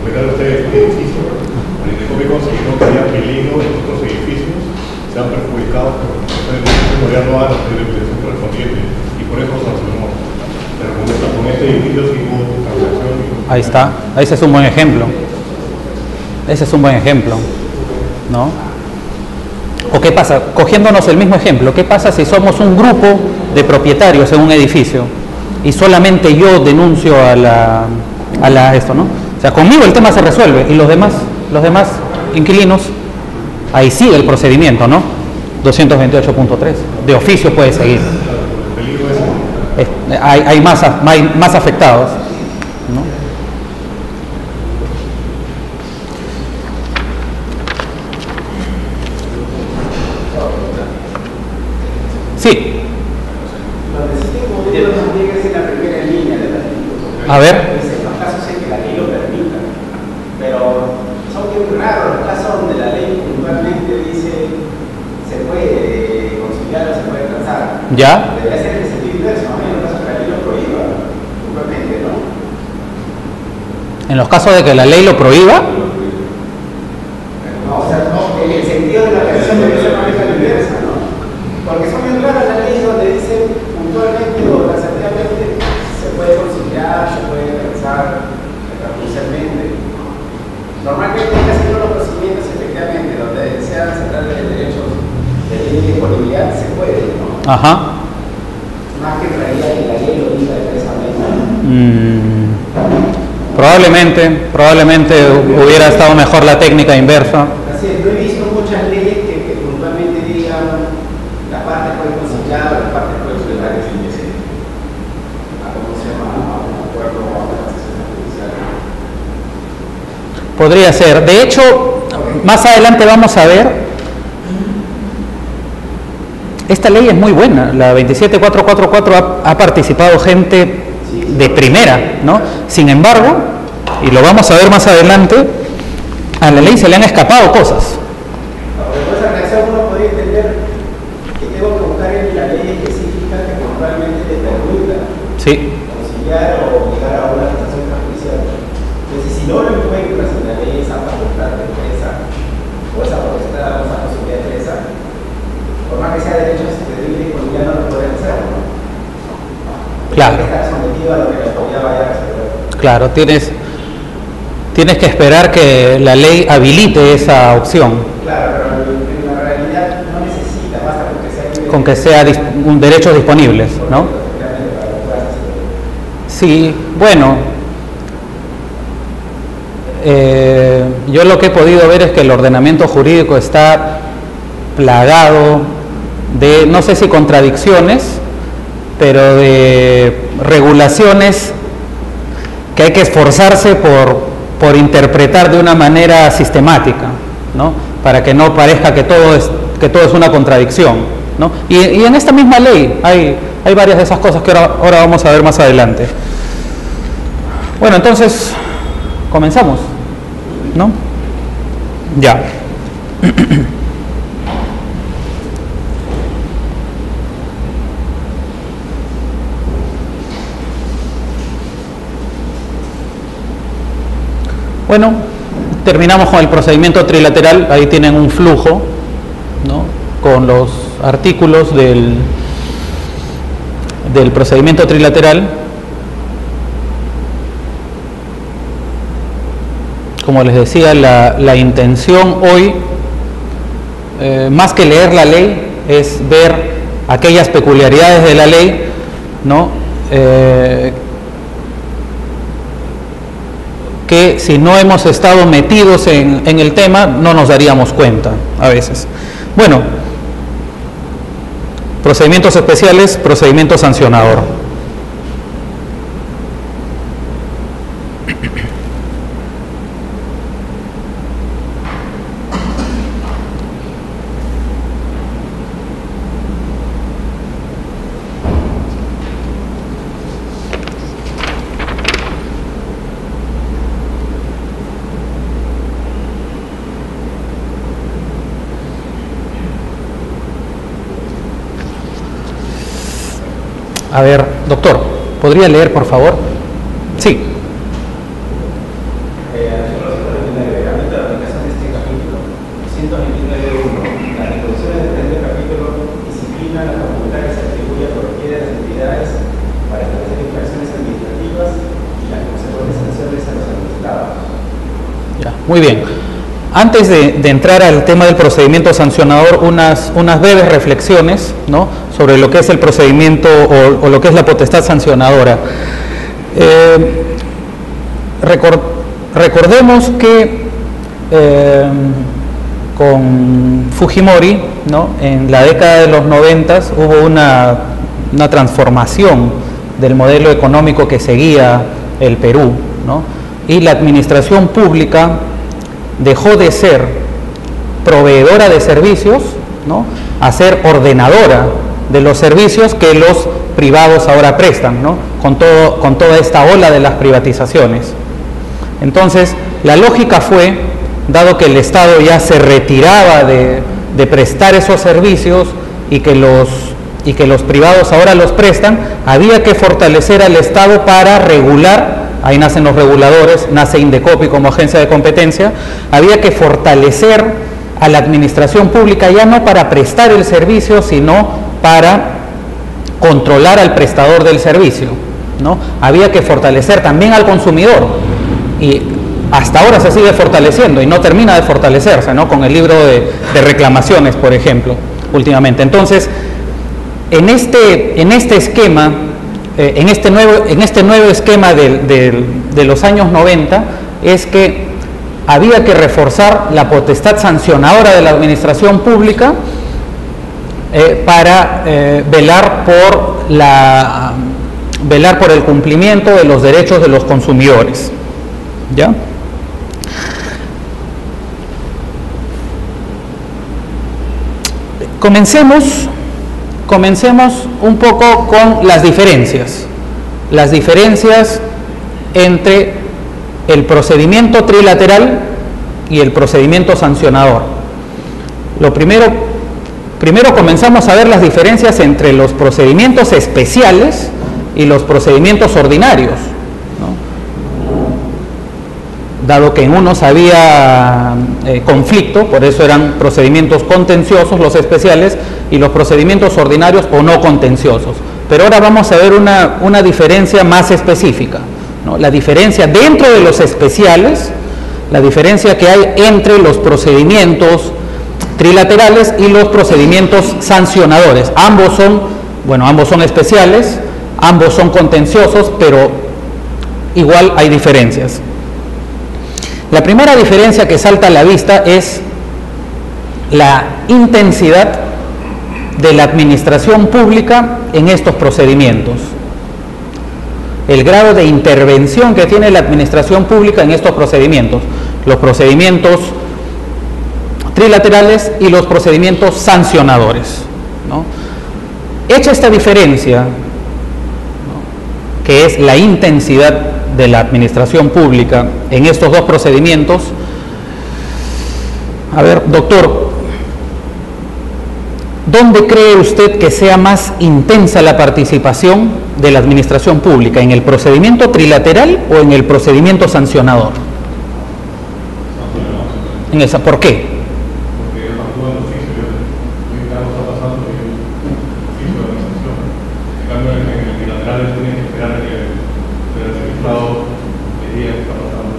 propietario de este edificio, el Indecopy consiguió que haya peligro en otros edificios, sean perjudicados por el edificio, ya no da la dirección correspondiente y por eso sancionó. Pero con este edificio sí hubo transacción. Ahí está, ese es un buen ejemplo. Ese es un buen ejemplo, ¿no? ¿O qué pasa? Cogiéndonos el mismo ejemplo, ¿qué pasa si somos un grupo de propietarios en un edificio y solamente yo denuncio esto, ¿no? O sea, conmigo el tema se resuelve y los demás inquilinos, ahí sigue el procedimiento, ¿no? 228.3, de oficio puede seguir. Hay más afectados, ¿no? Sí. A ver. En los casos en que la ley lo permita, pero son muy raros los casos donde la ley puntualmente dice se puede conciliar o se puede transar. ¿Ya? Debería ser en el sentido inverso, ¿no? En los casos que la ley lo prohíba, puntualmente, ¿no? En los casos de que la ley lo prohíba. No, o sea, no, en el sentido de la versión debe ser más inversa, ¿no? Porque son bien raras las leyes donde dice puntualmente o taxativamente se puede conciliar, se puede transar judicialmente. Normalmente hay que hacer los procedimientos efectivamente, donde sean centrales de derechos de disponibilidad, se puede, ¿no? Ajá. Más que en realidad que la ley lo diga expresamente. Probablemente hubiera estado mejor la técnica inversa. Así es, no he visto muchas leyes que puntualmente digan la parte puede conciliar o la parte puede superar ese índice. ¿Cómo se llama? A un acuerdo o a una transición judicial. Podría ser. De hecho, más adelante vamos a ver. Esta ley es muy buena. La 27444 ha participado gente de primera, ¿no? Sin embargo, y lo vamos a ver más adelante, a la ley se le han escapado cosas. Por esa reacción uno podría entender que tengo que buscar en la ley específica que puntualmente le permita conciliar o llegar a una transición judicial. Entonces, si no lo encuentras en la ley esa facultad de empresa o esa potestad o esa posibilidad de empresa, por más que sea derechos de libre disponibilidad, no lo pueden hacer, ¿no? Claro. Estar sometido a lo que la autoridad vaya a resolver. Claro, tienes que esperar que la ley habilite esa opción. Claro, pero en la realidad no necesita, basta con que sea derechos disponibles, ¿no? Sí, bueno, yo lo que he podido ver es que el ordenamiento jurídico está plagado de, no sé si contradicciones, pero de regulaciones que hay que esforzarse por interpretar de una manera sistemática, ¿no? Para que no parezca que todo es una contradicción, ¿no? Y en esta misma ley hay varias de esas cosas que ahora vamos a ver más adelante. Bueno, entonces comenzamos, ¿no? Ya. Bueno, terminamos con el procedimiento trilateral. Ahí tienen un flujo, ¿no? Con los artículos del procedimiento trilateral. Como les decía, la intención hoy, más que leer la ley, es ver aquellas peculiaridades de la ley, ¿no? Que si no hemos estado metidos en el tema no nos daríamos cuenta a veces. Bueno, procedimientos especiales, procedimiento sancionador. A ver, doctor, ¿podría leer, por favor? Sí. Muy bien. Antes de entrar al tema del procedimiento sancionador, unas breves reflexiones, ¿no?, sobre lo que es el procedimiento o lo que es la potestad sancionadora. Recordemos que con Fujimori, ¿no?, en la década de los 90 hubo una transformación del modelo económico que seguía el Perú, ¿no?, y la administración pública dejó de ser proveedora de servicios, ¿no?, a ser ordenadora de los servicios que los privados ahora prestan, ¿no?, con toda esta ola de las privatizaciones. Entonces, la lógica fue, dado que el Estado ya se retiraba de prestar esos servicios y que los privados ahora los prestan, había que fortalecer al Estado para regular. Ahí nacen los reguladores, nace Indecopi como agencia de competencia. Había que fortalecer a la administración pública, ya no para prestar el servicio, sino para controlar al prestador del servicio, ¿no? Había que fortalecer también al consumidor, y hasta ahora se sigue fortaleciendo y no termina de fortalecerse, ¿no?, con el libro de reclamaciones, por ejemplo, últimamente. Entonces, en este esquema, en este nuevo esquema de los años 90, es que había que reforzar la potestad sancionadora de la administración pública para velar por el cumplimiento de los derechos de los consumidores, ¿ya? Comencemos un poco con las diferencias entre el procedimiento trilateral y el procedimiento sancionador. Primero comenzamos a ver las diferencias entre los procedimientos especiales y los procedimientos ordinarios, ¿no?, dado que en unos había conflicto, por eso eran procedimientos contenciosos los especiales y los procedimientos ordinarios o no contenciosos. Pero ahora vamos a ver una diferencia más específica, ¿no?, la diferencia dentro de los especiales, la diferencia que hay entre los procedimientos trilaterales y los procedimientos sancionadores. Ambos son especiales, ambos son contenciosos, pero igual hay diferencias. La primera diferencia que salta a la vista es la intensidad de la administración pública en estos procedimientos. El grado de intervención que tiene la administración pública en estos procedimientos, los procedimientos trilaterales y los procedimientos sancionadores, ¿no? Hecha esta diferencia, ¿no?, que es la intensidad de la administración pública en estos dos procedimientos. A ver, doctor, ¿dónde cree usted que sea más intensa la participación de la administración pública? ¿En el procedimiento trilateral o en el procedimiento sancionador? En esa, ¿por qué? Porque ellos actúan de oficio, y algo está pasando y el oficio de administración. En cambio, en el trilateral ellos tienen que esperar que el registrado le diga qué está pasando.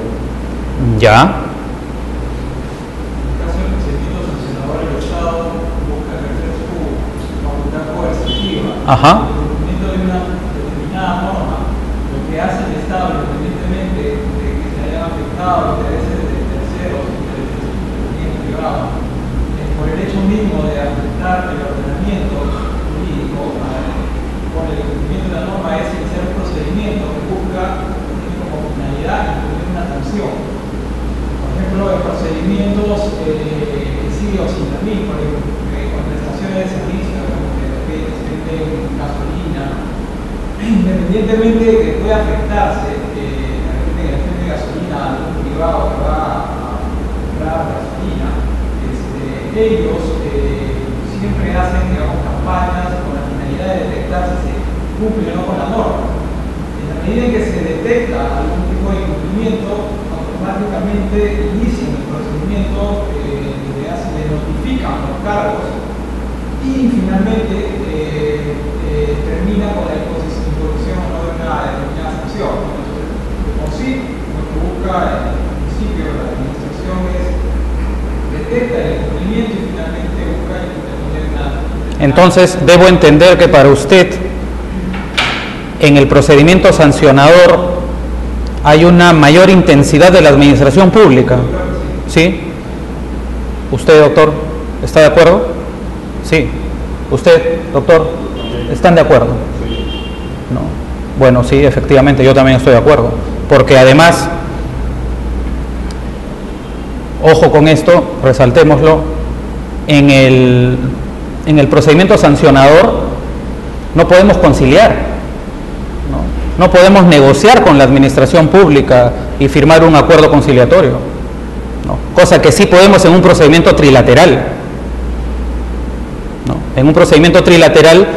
Ya. En el caso del procedimiento sancionador, el Estado busca ejercer su facultad coercitiva. Ajá. El cumplimiento de una determinada norma, lo que hace el Estado, independientemente de que se hayan afectado intereses de terceros, intereses privados, por el hecho mismo de afectar el ordenamiento jurídico, por el cumplimiento de la norma, es iniciar un procedimiento que busca como finalidad imponer una sanción. Por ejemplo, en procedimientos que sigue o sin terminar, por ejemplo, con prestaciones de servicios, que venden gasolina, independientemente de que pueda afectarse la gente de gasolina a algún privado que va a comprar gasolina, ellos siempre hacen, digamos, campañas con la finalidad de detectar si se cumple o no con la norma. En la medida en que se detecta algún tipo de incumplimiento, automáticamente inician el procedimiento, le notifican los cargos y finalmente termina con la imposición o no de una determinada sanción. Entonces, de por sí, lo que busca el principio de la administración detecta el incumplimiento y finalmente busca interponer una... Entonces, debo entender que para usted, en el procedimiento sancionador, hay una mayor intensidad de la administración pública. ¿Sí? ¿Usted, doctor, está de acuerdo? Sí. ¿Usted, doctor, están de acuerdo? No. Bueno, sí, efectivamente, yo también estoy de acuerdo. Porque además, ojo con esto, resaltémoslo, en el procedimiento sancionador no podemos conciliar. No podemos negociar con la administración pública y firmar un acuerdo conciliatorio, ¿no? Cosa que sí podemos en un procedimiento trilateral, ¿no? En un procedimiento trilateral,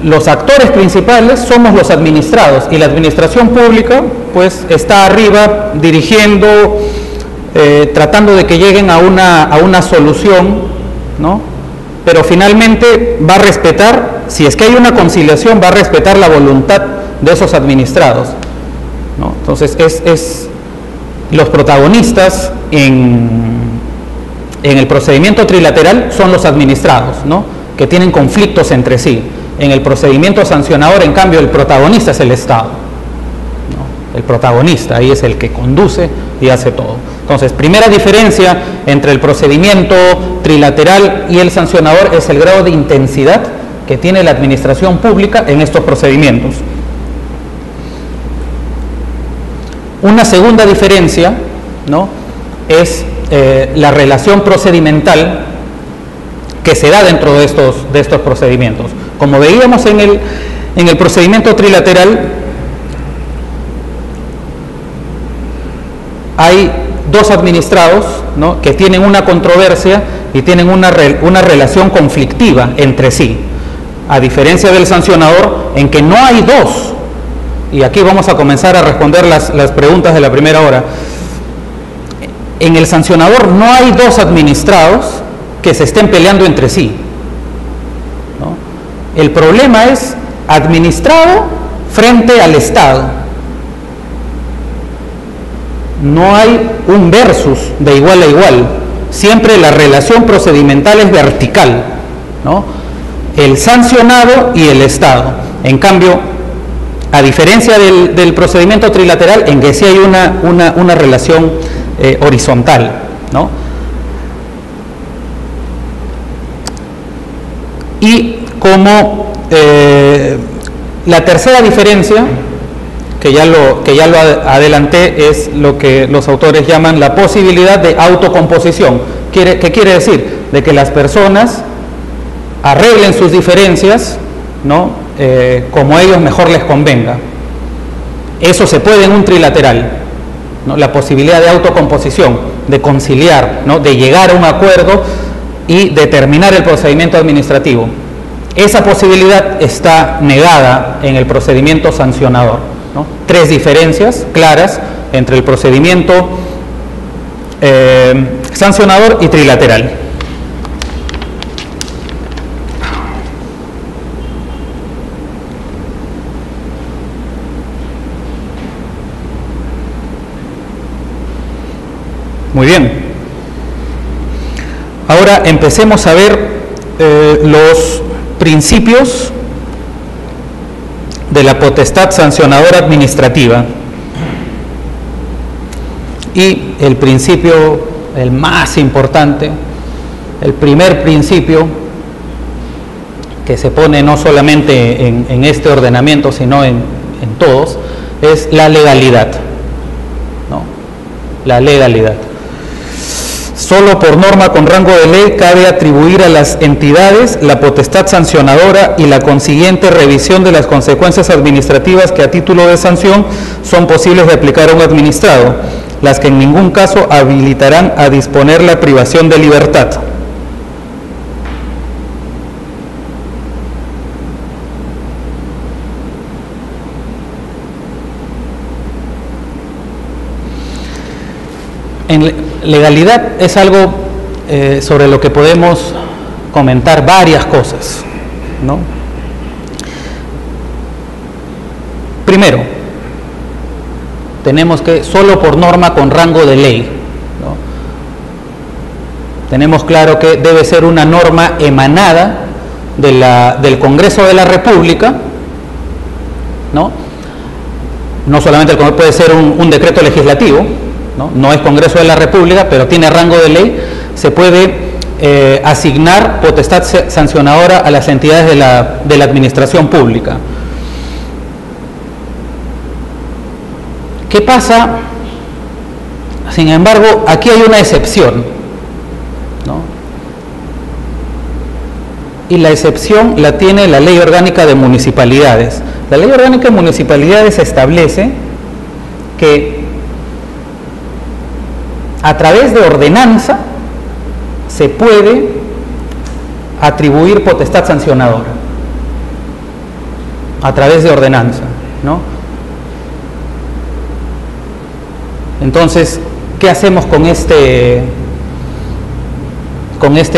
los actores principales somos los administrados y la administración pública pues está arriba dirigiendo, tratando de que lleguen a una solución, ¿no? Pero finalmente va a respetar, si es que hay una conciliación, va a respetar la voluntad de esos administrados, ¿no? Entonces los protagonistas en el procedimiento trilateral son los administrados, ¿no? Que tienen conflictos entre sí. En el procedimiento sancionador, en cambio, el protagonista es el Estado, ¿no? El protagonista, ahí es el que conduce y hace todo. Entonces, primera diferencia entre el procedimiento trilateral y el sancionador es el grado de intensidad que tiene la administración pública en estos procedimientos. Una segunda diferencia, ¿no? Es la relación procedimental que se da dentro de estos procedimientos. Como veíamos en el procedimiento trilateral, hay dos administrados, ¿no? Que tienen una controversia y tienen una relación conflictiva entre sí, a diferencia del sancionador, en que no hay dos. Y aquí vamos a comenzar a responder las preguntas de la primera hora. En el sancionador no hay dos administrados que se estén peleando entre sí, ¿no? El problema es administrado frente al Estado. No hay un versus de igual a igual. Siempre la relación procedimental es vertical, ¿no? El sancionado y el Estado. En cambio, a diferencia del procedimiento trilateral, en que sí hay una relación horizontal, ¿no? Y como la tercera diferencia, que ya lo adelanté, es lo que los autores llaman la posibilidad de autocomposición. ¿Qué quiere decir? De que las personas arreglen sus diferencias, ¿no? Como a ellos mejor les convenga. Eso se puede en un trilateral, ¿no? La posibilidad de autocomposición, de conciliar, ¿no? De llegar a un acuerdo y determinar el procedimiento administrativo. Esa posibilidad está negada en el procedimiento sancionador, ¿no? Tres diferencias claras entre el procedimiento sancionador y trilateral. Muy bien. Ahora empecemos a ver los principios de la potestad sancionadora administrativa. Y el principio, el más importante, el primer principio que se pone no solamente en este ordenamiento, sino en todos, es la legalidad, ¿no? La legalidad. Solo por norma con rango de ley cabe atribuir a las entidades la potestad sancionadora y la consiguiente revisión de las consecuencias administrativas que a título de sanción son posibles de aplicar a un administrado, las que en ningún caso habilitarán a disponer la privación de libertad. En legalidad es algo sobre lo que podemos comentar varias cosas, ¿no? Primero, tenemos que solo por norma con rango de ley, ¿no? Tenemos claro que debe ser una norma emanada del Congreso de la República, ¿no? No solamente puede ser un decreto legislativo, no es Congreso de la República, pero tiene rango de ley. Se puede asignar potestad sancionadora a las entidades de la administración pública. ¿Qué pasa? Sin embargo, aquí hay una excepción, ¿no? Y la excepción la tiene la Ley Orgánica de Municipalidades. La Ley Orgánica de Municipalidades establece que a través de ordenanza se puede atribuir potestad sancionadora. A través de ordenanza, ¿no? Entonces, ¿qué hacemos con este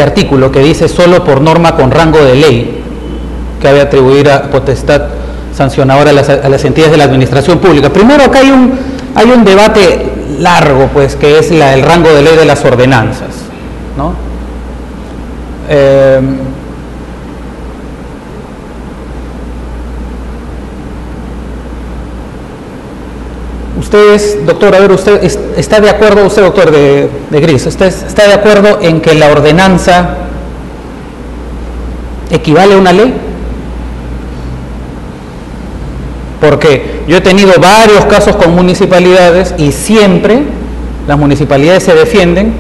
artículo que dice solo por norma con rango de ley que debe atribuir a potestad sancionadora a las entidades de la administración pública? Primero, acá hay un debate largo, pues, que es el rango de ley de las ordenanzas, ¿no? Ustedes, doctor, a ver, usted está de acuerdo, usted, doctor de Gris, ¿usted está de acuerdo en que la ordenanza equivale a una ley? Porque yo he tenido varios casos con municipalidades y siempre las municipalidades se defienden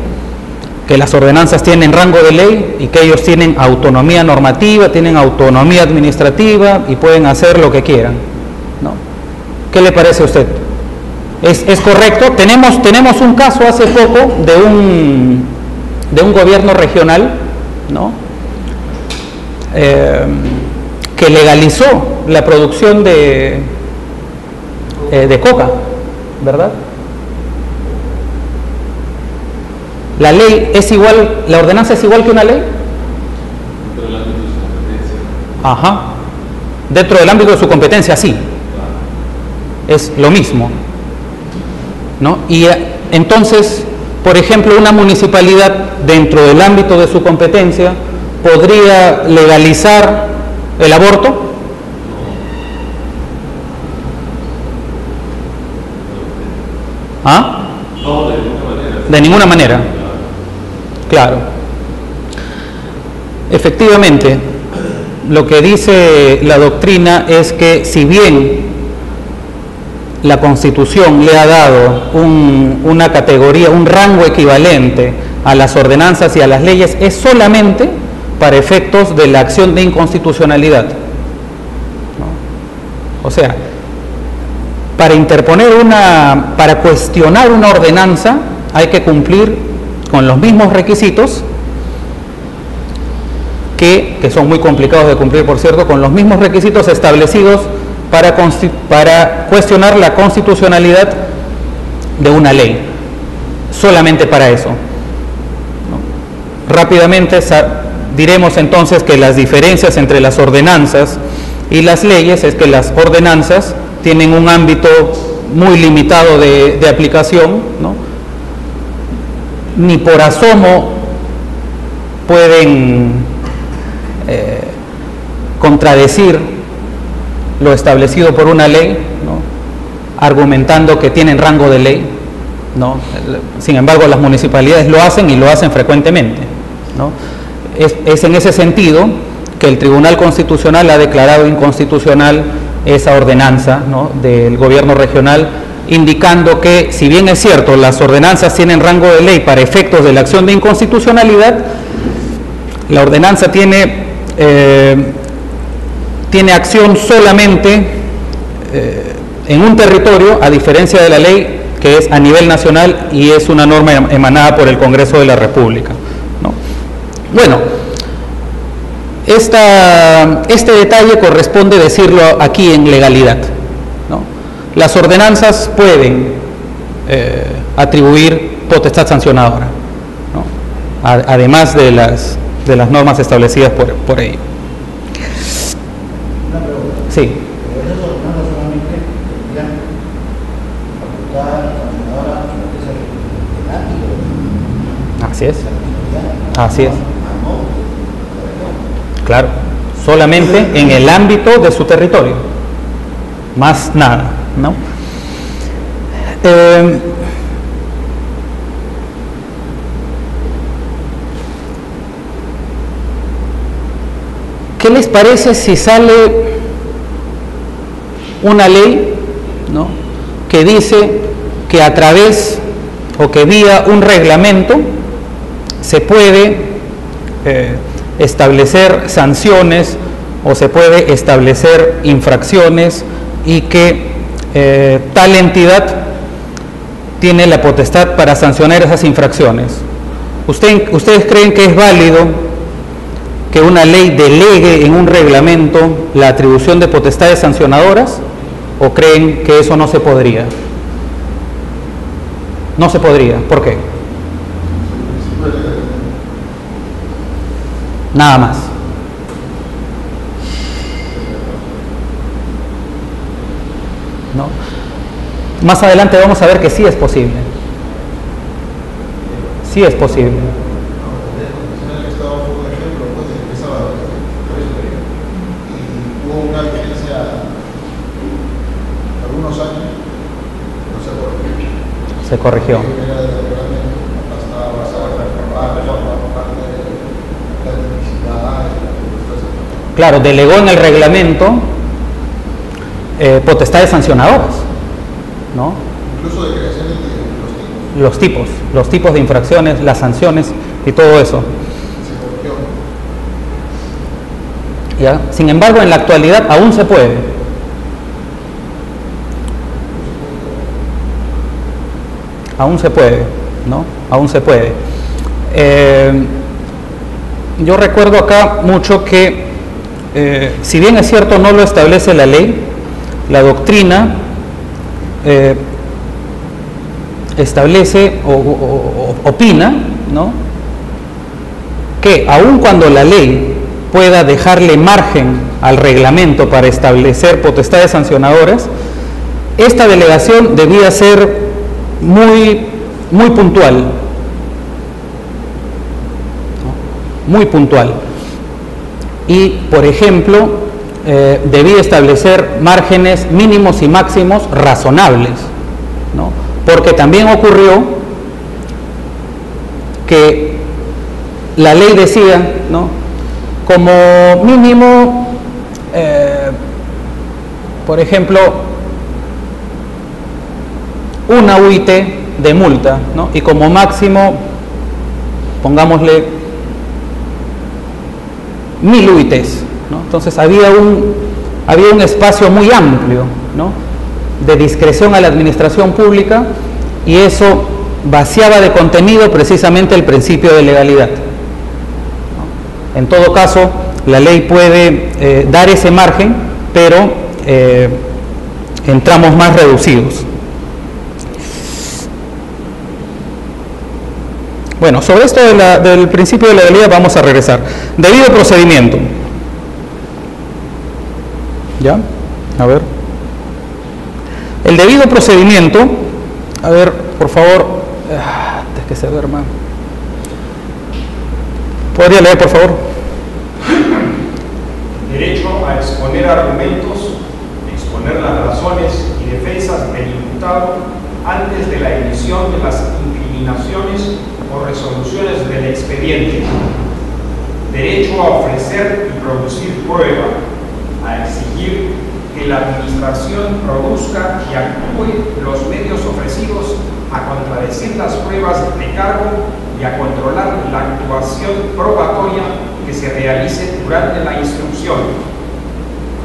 que las ordenanzas tienen rango de ley y que ellos tienen autonomía normativa, tienen autonomía administrativa y pueden hacer lo que quieran, ¿no? ¿Qué le parece a usted? ¿Es correcto? Tenemos un caso hace poco de un gobierno regional, ¿no? Que legalizó la producción de coca, ¿verdad? La ley es igual, la ordenanza es igual que una ley. Dentro del ámbito de su competencia. Ajá. Dentro del ámbito de su competencia, sí. Es lo mismo, ¿no? Y entonces, por ejemplo, una municipalidad dentro del ámbito de su competencia podría legalizar el aborto. ¿Ah? No, de ninguna manera. De ninguna manera. Claro. Efectivamente, lo que dice la doctrina es que si bien la Constitución le ha dado una categoría, un rango equivalente a las ordenanzas y a las leyes, es solamente para efectos de la acción de inconstitucionalidad, ¿no? O sea, para cuestionar una ordenanza hay que cumplir con los mismos requisitos que son muy complicados de cumplir, por cierto, con los mismos requisitos establecidos para cuestionar la constitucionalidad de una ley, solamente para eso, ¿no? Rápidamente diremos entonces que las diferencias entre las ordenanzas y las leyes es que las ordenanzas tienen un ámbito muy limitado de aplicación, ¿no? Ni por asomo pueden contradecir lo establecido por una ley, ¿no? Argumentando que tienen rango de ley, ¿no? Sin embargo, las municipalidades lo hacen y lo hacen frecuentemente, ¿no? Es en ese sentido que el Tribunal Constitucional ha declarado inconstitucional esa ordenanza, ¿no?, del gobierno regional, indicando que, si bien es cierto, las ordenanzas tienen rango de ley para efectos de la acción de inconstitucionalidad, la ordenanza tiene acción solamente en un territorio, a diferencia de la ley, que es a nivel nacional y es una norma emanada por el Congreso de la República, ¿no? Bueno, este detalle corresponde decirlo aquí en legalidad, ¿no? Las ordenanzas pueden atribuir potestad sancionadora, ¿no? Además de las normas establecidas por ello. Una pregunta. Sí. Pero esas ordenanzas solamente tendrían facultad sancionadora en materia penal y Así es. Así es. Claro, solamente en el ámbito de su territorio, más nada, ¿no? ¿Qué les parece si sale una ley, ¿no?, que dice que a través o que vía un reglamento se puede establecer sanciones o se puede establecer infracciones y que tal entidad tiene la potestad para sancionar esas infracciones? ¿Ustedes creen que es válido que una ley delegue en un reglamento la atribución de potestades sancionadoras, o creen que eso no se podría? No se podría. ¿Por qué? Nada más. ¿No? Más adelante vamos a ver que sí es posible. Sí es posible. Se corrigió. Claro, delegó en el reglamento potestades sancionadoras, ¿no? Incluso de creación de los tipos de infracciones, las sanciones y todo eso. ¿Ya? Sin embargo, en la actualidad aún se puede. Aún se puede, ¿no? Aún se puede. Yo recuerdo acá mucho que, si bien es cierto no lo establece la ley, la doctrina establece o opina, ¿no?, que aun cuando la ley pueda dejarle margen al reglamento para establecer potestades sancionadoras, esta delegación debía ser muy puntual, ¿no?, muy puntual, y por ejemplo debía establecer márgenes mínimos y máximos razonables, ¿no?, porque también ocurrió que la ley decía, ¿no?, como mínimo, por ejemplo, una UIT de multa, ¿no?, y como máximo, pongámosle 1000 UITs, ¿no? Entonces había un espacio muy amplio, ¿no?, de discreción a la administración pública, y eso vaciaba de contenido precisamente el principio de legalidad, ¿no? En todo caso, la ley puede dar ese margen, pero en tramos más reducidos. Bueno, sobre esto del principio de legalidad vamos a regresar. Debido procedimiento. ¿Ya? A ver. El debido procedimiento, a ver, por favor, antes que se duerma. ¿Podría leer, por favor? Derecho a exponer argumentos, exponer las razones y defensas del imputado antes de la emisión de las incriminaciones o resoluciones del expediente. Derecho a ofrecer y producir prueba, a exigir que la administración produzca y actúe los medios ofrecidos a contradecir las pruebas de cargo y a controlar la actuación probatoria que se realice durante la instrucción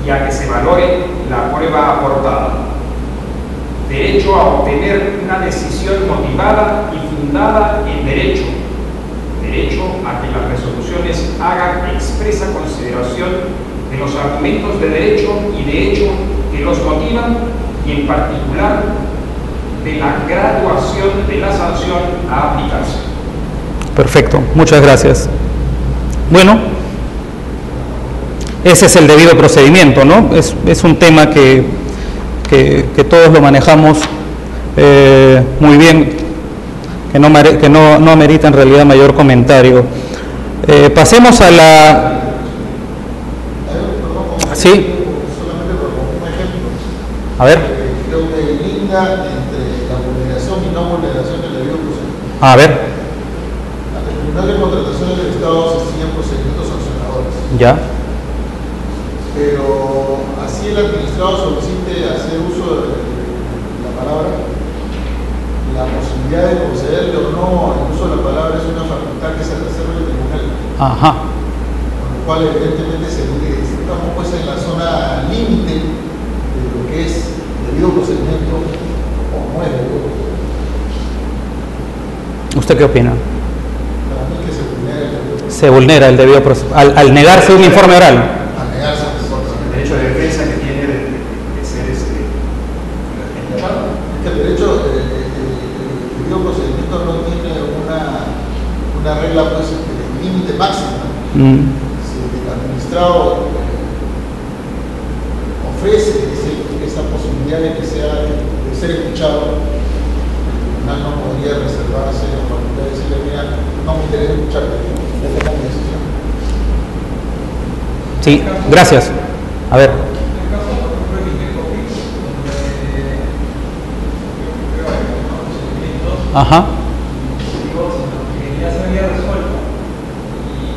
y a que se valore la prueba aportada. Derecho a obtener una decisión motivada y fundada en derecho. Derecho a que las resoluciones hagan expresa consideración de los argumentos de derecho y de hecho que los motivan, y en particular de la graduación de la sanción a aplicarse. Perfecto, muchas gracias. Bueno, ese es el debido procedimiento, ¿no? Es un tema que todos lo manejamos muy bien, que no amerita en realidad mayor comentario. Pasemos a la... Sí. Solamente como un ejemplo. A ver. Creo que linda entre la vulneración y no vulneración del debido procedimiento. A ver. Ante el Tribunal de Contrataciones del Estado se siguen procedimientos sancionadores. Ya. Pero así el administrado solicite hacer uso de la palabra, la posibilidad de concederle o no el uso de la palabra es una facultad que se reserva el tribunal. Ajá. Con lo cual evidentemente estamos pues en la zona límite de lo que es debido procedimiento o no es debido procedimiento. ¿Usted qué opina? Para mí que se vulnera el debido procedimiento. Se vulnera el debido procedimiento al negarse un informe oral. Al negarse El derecho de defensa que tiene de ser escuchado. Es que el derecho el debido procedimiento no tiene una regla pues límite máximo. Si el administrado ofrece esa posibilidad de que de ser escuchado, el tribunal no podría reservarse la facultad de decirle, mira, no me interesa escucharte, ya tengo mi decisión. Sí, gracias. A ver. Ajá. Ya se había resuelto y el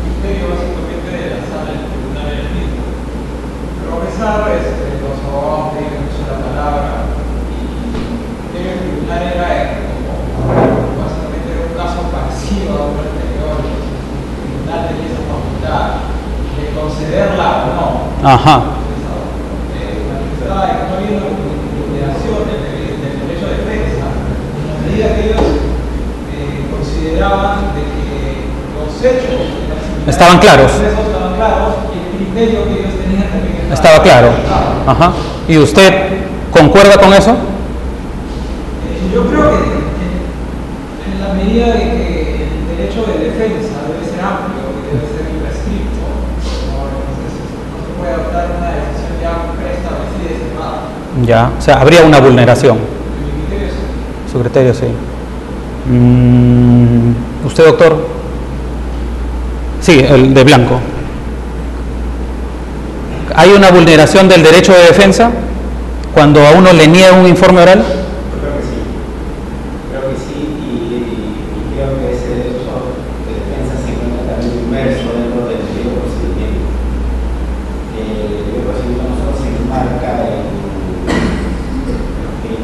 criterio básicamente de la sala del tribunal era el mismo. Pero a pesar de los abogados pedían uso de la palabra y el tribunal era básicamente era un caso parecido a otro anterior. El tribunal tenía esa facultad de concederla o no. Ajá. Estaba exponiendo vulneración del derecho de defensa en la medida que ellos consideraban de que los hechos estaban claros. Estaban claros y el criterio que ellos tenían también estaba claro. Ajá. ¿Y usted concuerda con eso? Yo creo que en la medida de que el derecho de defensa debe ser amplio y debe ser imprescripto, entonces no se puede adoptar una decisión ya preestablecida y cerrada. Ya, o sea, habría una vulneración. Mi criterio sí. Su criterio sí. ¿Usted, doctor? Sí, el de blanco. ¿Hay una vulneración del derecho de defensa cuando a uno le niega un informe oral? Creo que sí, y creo que ese derecho de defensa se encuentra también inmerso dentro del debido procedimiento. El debido procedimiento no solo se enmarca en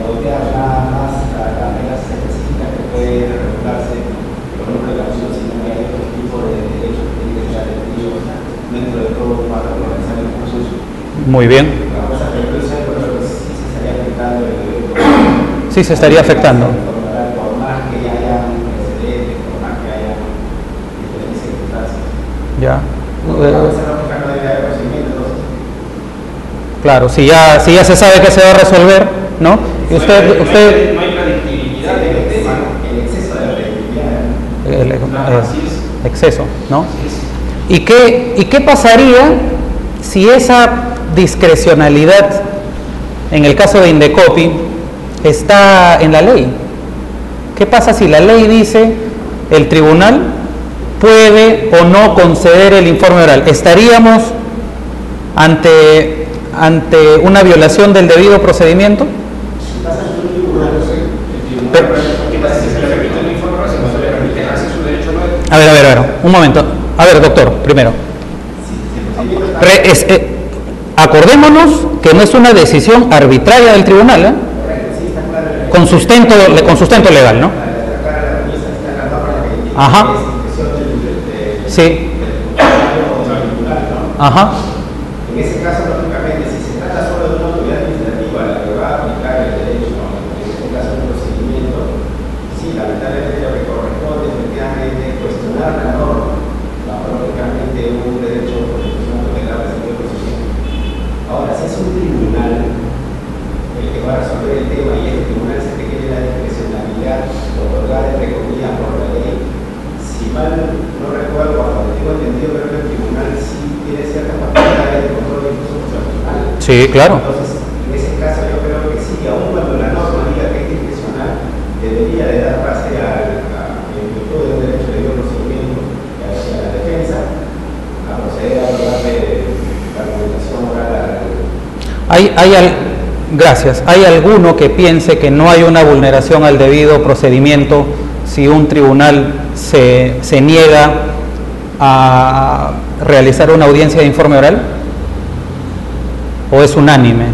audiencias nada más las reglas específicas que pueden regularse por una precaución, sino que hay otro tipo de derechos que tienen que ser atendidos dentro de todo para organizar el proceso. Muy bien. La cosa que yo sé, pero sí se estaría afectando el debido procedimiento. Sí, se estaría afectando. Por más que haya un precedente, por más que haya diferentes circunstancias. Ya. Claro, si ya se sabe que se va a resolver, ¿no? Y usted No hay predictibilidad del tema, el exceso de la predictibilidad. exceso, ¿no? ¿Y qué pasaría si esa discrecionalidad, en el caso de Indecopi, está en la ley? ¿Qué pasa si la ley dice el tribunal puede o no conceder el informe oral? ¿Estaríamos ante una violación del debido procedimiento? A ver, un momento. A ver, doctor, primero. Acordémonos que no es una decisión arbitraria del tribunal, ¿eh? Con sustento legal, ¿no? Ajá. Sí. Ajá. En ese caso, lógicamente, si se trata solo de una autoridad administrativa la que va a aplicar el derecho, en este caso un procedimiento, sí, lamentablemente lo que corresponde efectivamente es cuestionar la norma, lógicamente un derecho constitucional tutelar de ese procedimiento. Ahora, si es un tribunal el que va a resolver el tema y el tribunal es el que tiene la discrecionalidad otorgada entre comillas por la ley, si mal no recuerdo, hasta donde tengo entendido, creo que el tribunal sí tiene ciertas facultades de control incluso constitucional. Sí, claro. Entonces, en ese caso yo creo que sí, aun cuando la norma diga que es discrecional, debería de dar base al virtud de un derecho de libre procedimiento, que Gracias. ¿Hay alguno que piense que no hay una vulneración al debido procedimiento si un tribunal se niega a realizar una audiencia de informe oral? ¿O es unánime?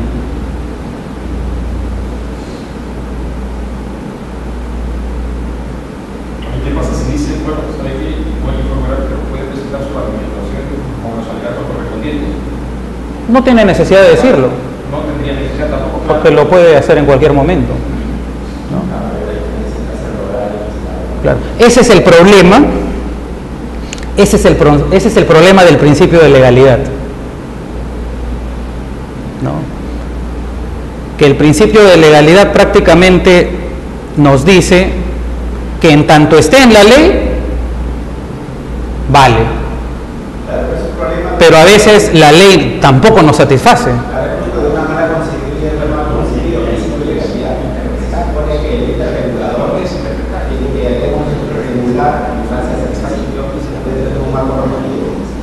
¿Qué pasa si dice, bueno, sabe que puede informe oral, pero puede presentar su argumentación con los alegatos correspondientes? No tiene necesidad de decirlo. No tendría necesidad tampoco. Porque lo puede hacer en cualquier momento, ¿no? Claro. Ese es el problema. Ese es el problema del principio de legalidad, ¿no? Que el principio de legalidad prácticamente nos dice que en tanto esté en la ley, vale. Pero a veces la ley tampoco nos satisface.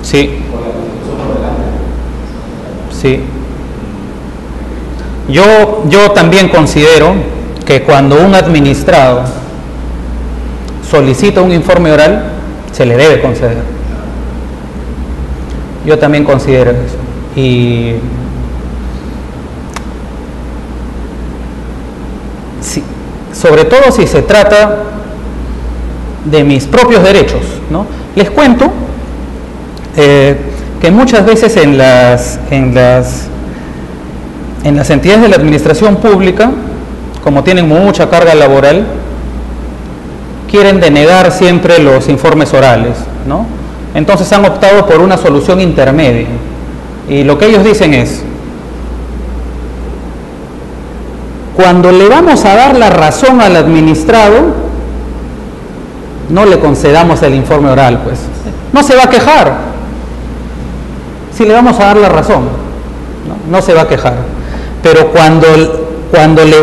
Sí. Sí. Yo también considero que cuando un administrado solicita un informe oral, se le debe conceder. Yo también considero eso. Y sobre todo si se trata de mis propios derechos, ¿no? Les cuento que muchas veces en las entidades de la administración pública, como tienen mucha carga laboral, quieren denegar siempre los informes orales, ¿no? Entonces han optado por una solución intermedia. Y lo que ellos dicen es: cuando le vamos a dar la razón al administrado, no le concedamos el informe oral, pues. No se va a quejar. Si le vamos a dar la razón, no se va a quejar. Pero cuando no le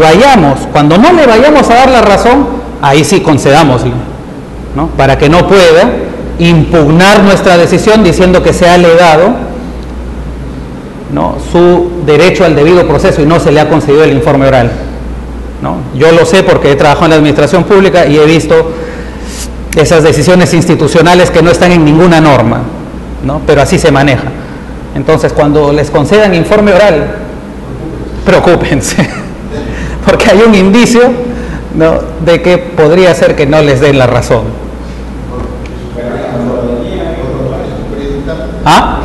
vayamos a dar la razón, ahí sí concedámosle, ¿no? Para que no pueda impugnar nuestra decisión diciendo que se ha alegado, ¿no?, su derecho al debido proceso y no se le ha concedido el informe oral, ¿no? Yo lo sé porque he trabajado en la administración pública y he visto esas decisiones institucionales que no están en ninguna norma, ¿no? Pero así se maneja. Entonces, cuando les concedan informe oral, preocúpense, porque hay un indicio, ¿no?, de que podría ser que no les den la razón. ¿Ah?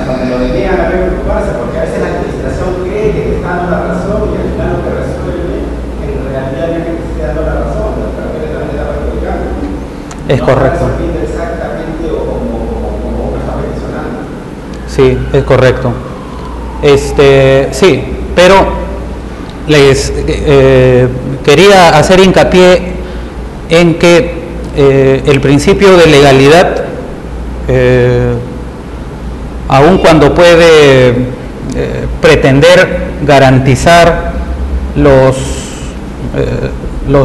Cuando lo deniegan, hay que preocuparse, porque a veces la administración cree que te está dando la razón y al final lo que resuelve, en realidad no es que te esté dando la razón, pero que también te está perjudicando. Es correcto. No está resolviendo exactamente como uno está mencionando. Sí, es correcto. Sí, pero les quería hacer hincapié en que el principio de legalidad, aun cuando puede pretender garantizar los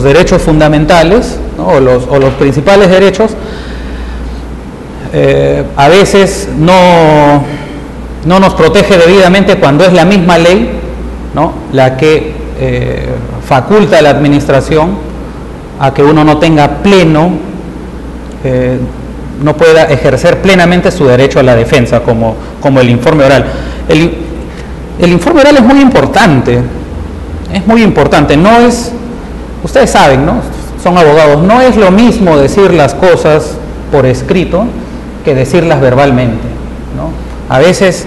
derechos fundamentales, ¿no?, o los principales derechos, a veces no nos protege debidamente cuando es la misma ley, ¿no?, la que faculta a la administración a que uno no tenga no pueda ejercer plenamente su derecho a la defensa, como el informe oral. El informe oral es muy importante, no es, ustedes saben, ¿no?, son abogados, no es lo mismo decir las cosas por escrito que decirlas verbalmente, ¿no? A veces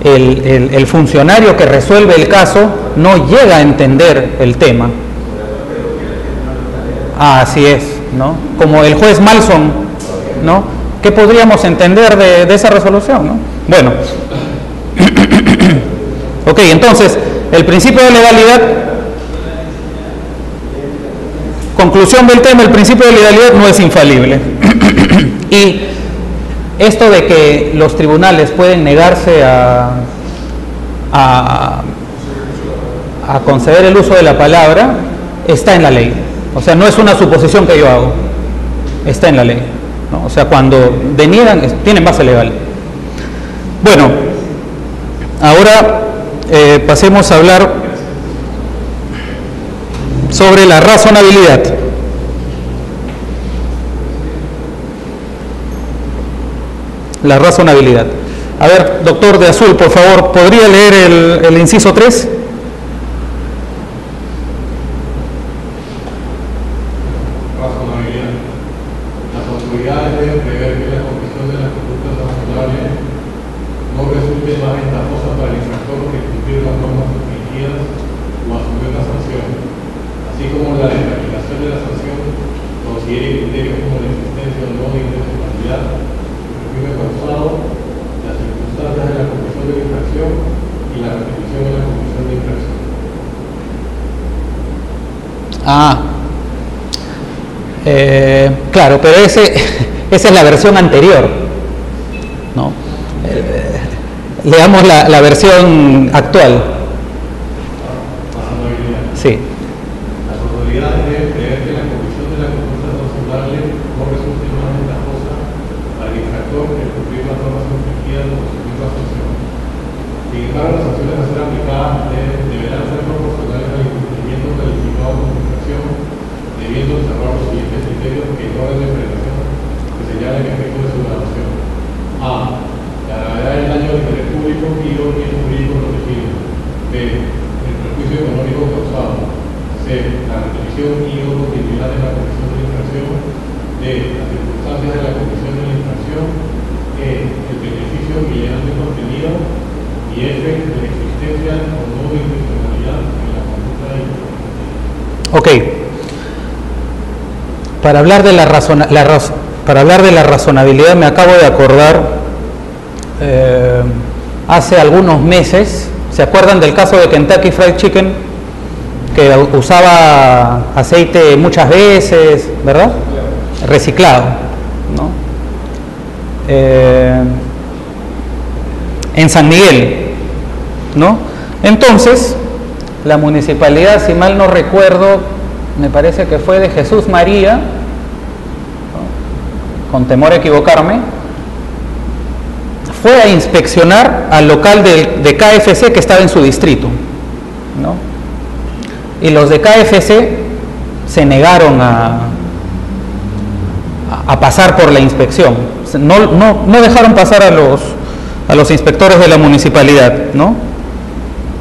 el funcionario que resuelve el caso no llega a entender el tema. Así es, ¿no? Como el juez Malson, ¿no? ¿Qué podríamos entender de esa resolución, ¿no? Bueno, ok, entonces, el principio de legalidad, conclusión del tema, el principio de legalidad no es infalible. Y esto de que los tribunales pueden negarse a conceder el uso de la palabra está en la ley. O sea, no es una suposición que yo hago, está en la ley, ¿no? O sea, cuando deniegan, tienen base legal. Bueno, ahora pasemos a hablar sobre la razonabilidad. La razonabilidad. A ver, doctor de azul, por favor, ¿podría leer el inciso 3? Razonabilidad. Las autoridades deben prever que la comisión de las conductas razonables no resulte más ventajosa para el infractor que cumplir las normas infringidas o asumir la sanción, así como la determinación de la sanción considere criterios como la existencia o no de intencionalidad, el crimen causado, las circunstancias de la comisión de la infracción y la repetición de la comisión de infracción. Claro, pero esa es la versión anterior, ¿no? Leamos la versión actual. Sí. Las autoridades deben prever que la comisión de la conducta razonable no resulte más ventajosa para el infractor que cumplir las normas infringidas o asumir la sanción. Sin embargo, las sanciones a ser aplicadas deberán ser proporcionales al incumplimiento calificado como infracción, debiendo observar los siguientes criterios que el orden de prevención que señala el efecto de su graduación. A. La gravedad del daño al interés público y o bien jurídico protegido. B. El perjuicio económico causado. C. La repetición y o continuidad de la comisión de la infracción. D. Las circunstancias de la comisión de la infracción. E. El beneficio que llegan de contenido. Y F. La existencia o no de intencionalidad en la conducta de infracción. Ok. Para hablar de la razonabilidad me acabo de acordar hace algunos meses, ¿se acuerdan del caso de Kentucky Fried Chicken? Que usaba aceite muchas veces, ¿verdad? Reciclado, ¿no? En San Miguel, ¿no? Entonces, la municipalidad, si mal no recuerdo, me parece que fue de Jesús María, ¿no? Con temor a equivocarme, fue a inspeccionar al local de KFC que estaba en su distrito, ¿no? Y los de KFC se negaron a pasar por la inspección, no dejaron pasar a los inspectores de la municipalidad, ¿no?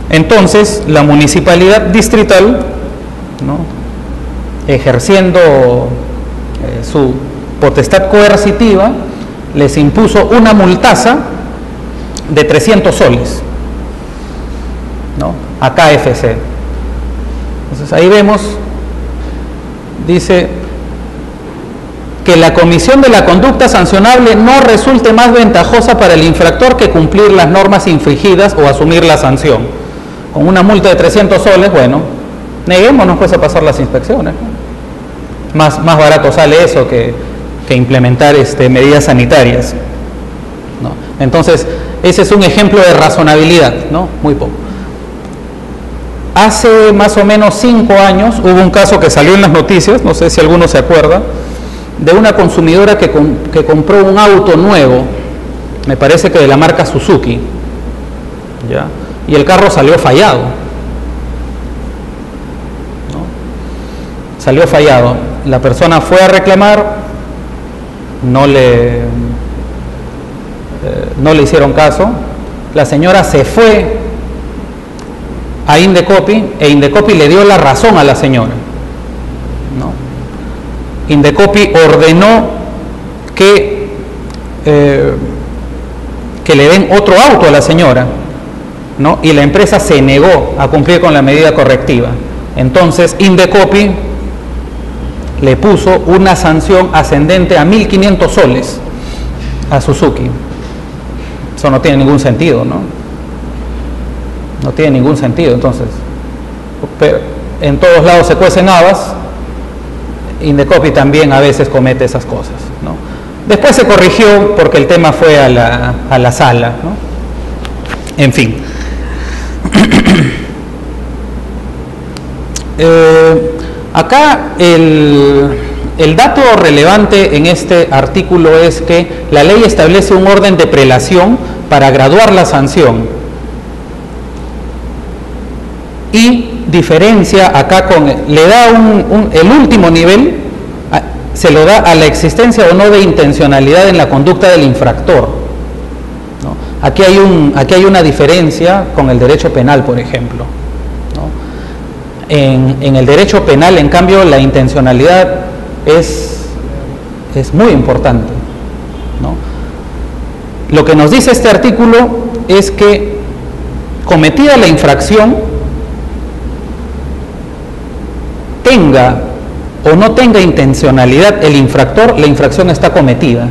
Entonces la municipalidad distrital, ¿no?, ejerciendo su potestad coercitiva, les impuso una multaza de 300 soles, ¿no?, a KFC. Entonces ahí vemos, dice que la comisión de la conducta sancionable no resulte más ventajosa para el infractor que cumplir las normas infringidas o asumir la sanción. Con una multa de 300 soles, bueno, neguémonos pues a pasar las inspecciones, ¿no? Más barato sale eso que implementar medidas sanitarias, ¿no? Entonces, ese es un ejemplo de razonabilidad, ¿no? Muy poco. Hace más o menos 5 años hubo un caso que salió en las noticias, no sé si alguno se acuerda, de una consumidora que compró un auto nuevo, me parece que de la marca Suzuki, ¿ya? Y el carro salió fallado, ¿no? Salió fallado. La persona fue a reclamar, no le hicieron caso. La señora se fue a Indecopi e Indecopi le dio la razón a la señora, ¿no? Indecopi ordenó que le den otro auto a la señora, ¿no? Y la empresa se negó a cumplir con la medida correctiva. Entonces Indecopi le puso una sanción ascendente a 1.500 soles a Suzuki. Eso no tiene ningún sentido, ¿no? No tiene ningún sentido. Entonces, pero en todos lados se cuecen habas. Indecopi también a veces comete esas cosas, ¿no? Después se corrigió porque el tema fue a la sala, ¿no? En fin. Acá el dato relevante en este artículo es que la ley establece un orden de prelación para graduar la sanción. y diferencia acá le da el último nivel, se lo da a la existencia o no de intencionalidad en la conducta del infractor, ¿no? Aquí hay una diferencia con el derecho penal, por ejemplo, ¿no? En el derecho penal, en cambio, la intencionalidad es muy importante, ¿no? Lo que nos dice este artículo es que, cometida la infracción, tenga o no tenga intencionalidad el infractor, la infracción está cometida,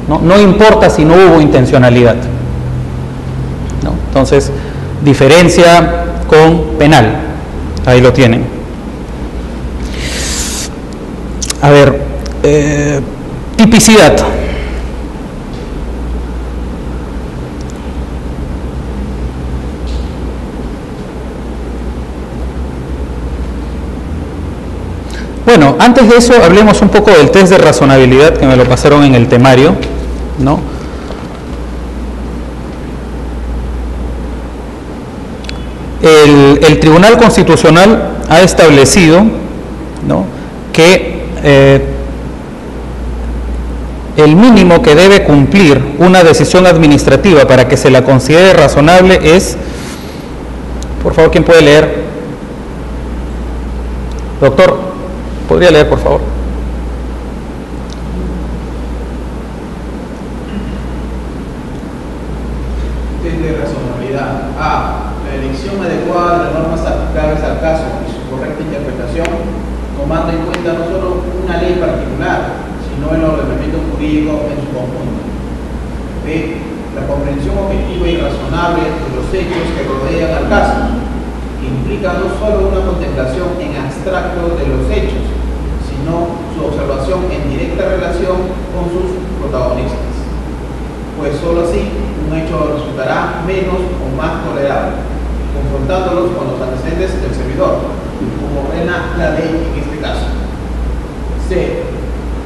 ¿no? No importa si no hubo intencionalidad, ¿no? Entonces, diferencia con penal. Ahí lo tienen. A ver, tipicidad. Bueno, antes de eso hablemos un poco del test de razonabilidad, que me lo pasaron en el temario, ¿no? El Tribunal Constitucional ha establecido, ¿no?, que el mínimo que debe cumplir una decisión administrativa para que se la considere razonable es, por favor, ¿quién puede leer? Doctor, ¿podría leer, por favor? Test de razonabilidad. A. La elección adecuada de las normas aplicables al caso y su correcta interpretación, tomando en cuenta no solo una ley particular, sino el ordenamiento jurídico en su conjunto. B. La comprensión objetiva y razonable de los hechos que rodean al caso, que implica no solo una contemplación en abstracto de los hechos, sino su observación en directa relación con sus protagonistas, pues solo así un hecho resultará menos o más tolerable, confrontándolos con los antecedentes del servidor, como ordena la ley en este caso. C.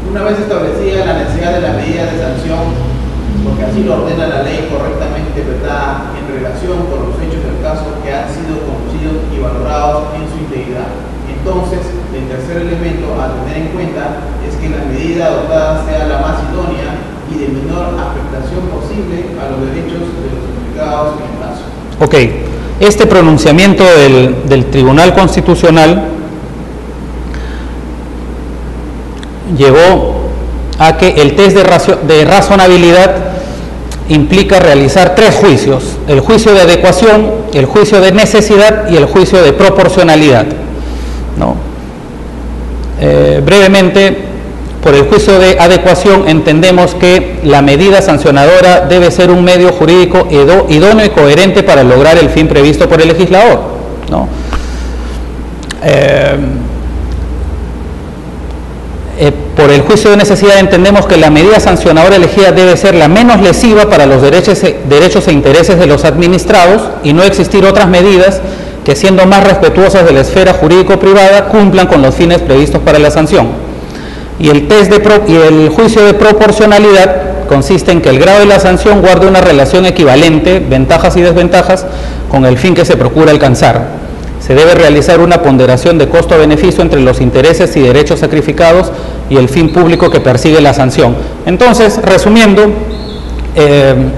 Una vez establecida la necesidad de las medidas de sanción, porque así lo ordena la ley correctamente interpretada en relación con los hechos del caso que han sido conocidos y valorados en su integridad. Entonces, el tercer elemento a tener en cuenta es que la medida adoptada sea la más idónea y de menor afectación posible a los derechos de los implicados en el caso. Ok, este pronunciamiento del Tribunal Constitucional llevó a que el test de razonabilidad implica realizar 3 juicios: el juicio de adecuación, el juicio de necesidad y el juicio de proporcionalidad, ¿no? Brevemente, por el juicio de adecuación entendemos que la medida sancionadora debe ser un medio jurídico idóneo y coherente para lograr el fin previsto por el legislador, ¿no? Por el juicio de necesidad entendemos que la medida sancionadora elegida debe ser la menos lesiva para los derechos e intereses de los administrados y no existir otras medidas que, siendo más respetuosas de la esfera jurídico-privada, cumplan con los fines previstos para la sanción. Y el juicio de proporcionalidad consiste en que el grado de la sanción guarde una relación equivalente, ventajas y desventajas, con el fin que se procura alcanzar. Se debe realizar una ponderación de costo-beneficio entre los intereses y derechos sacrificados y el fin público que persigue la sanción. Entonces, resumiendo,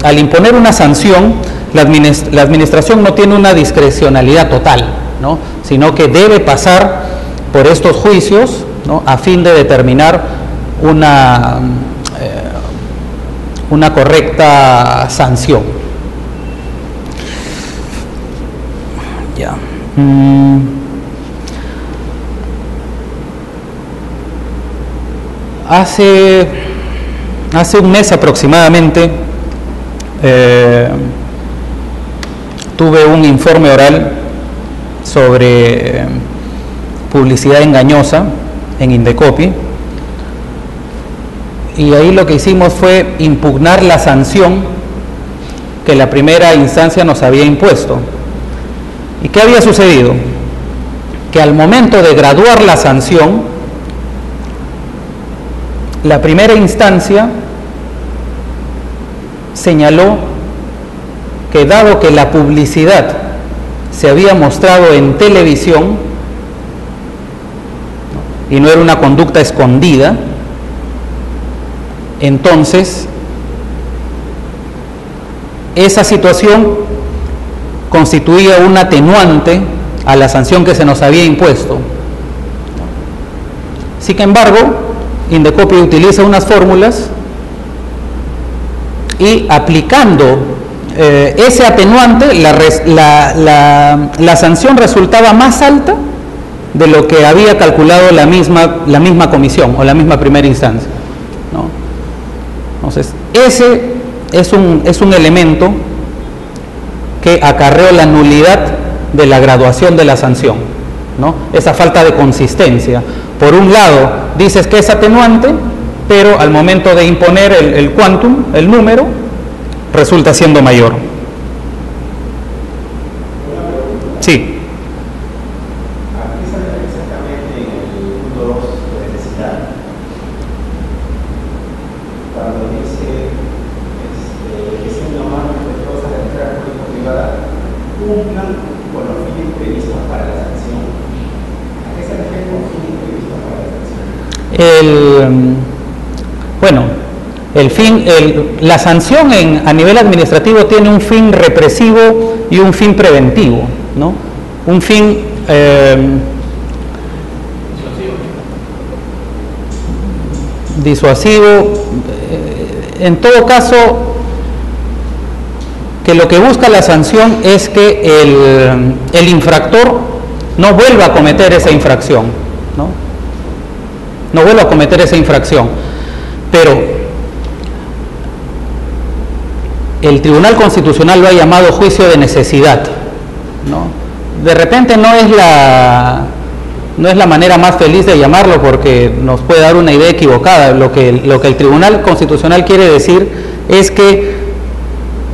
al imponer una sanción, la administración no tiene una discrecionalidad total, ¿no?, sino que debe pasar por estos juicios, ¿no?, a fin de determinar una correcta sanción. Ya. Hace un mes aproximadamente tuve un informe oral sobre publicidad engañosa en Indecopi, y ahí lo que hicimos fue impugnar la sanción que la primera instancia nos había impuesto. ¿Y qué había sucedido? Que al momento de graduar la sanción, la primera instancia señaló que, dado que la publicidad se había mostrado en televisión y no era una conducta escondida, entonces esa situación constituía un atenuante a la sanción que se nos había impuesto. Sin embargo, Indecopi utiliza unas fórmulas y aplicando ese atenuante, la sanción resultaba más alta de lo que había calculado la misma comisión o la misma primera instancia, ¿no? Entonces, ese es un elemento que acarreó la nulidad de la graduación de la sanción, ¿no? Esa falta de consistencia. Por un lado, dices que es atenuante, pero al momento de imponer el quantum, el número, resulta siendo mayor. Sí. La sanción a nivel administrativo tiene un fin represivo y un fin preventivo, ¿no? Un fin disuasivo. En todo caso, que lo que busca la sanción es que el infractor no vuelva a cometer esa infracción, ¿no? No vuelva a cometer esa infracción. Pero el Tribunal Constitucional lo ha llamado juicio de necesidad, ¿no? De repente no es la manera más feliz de llamarlo, porque nos puede dar una idea equivocada. Lo que el Tribunal Constitucional quiere decir es que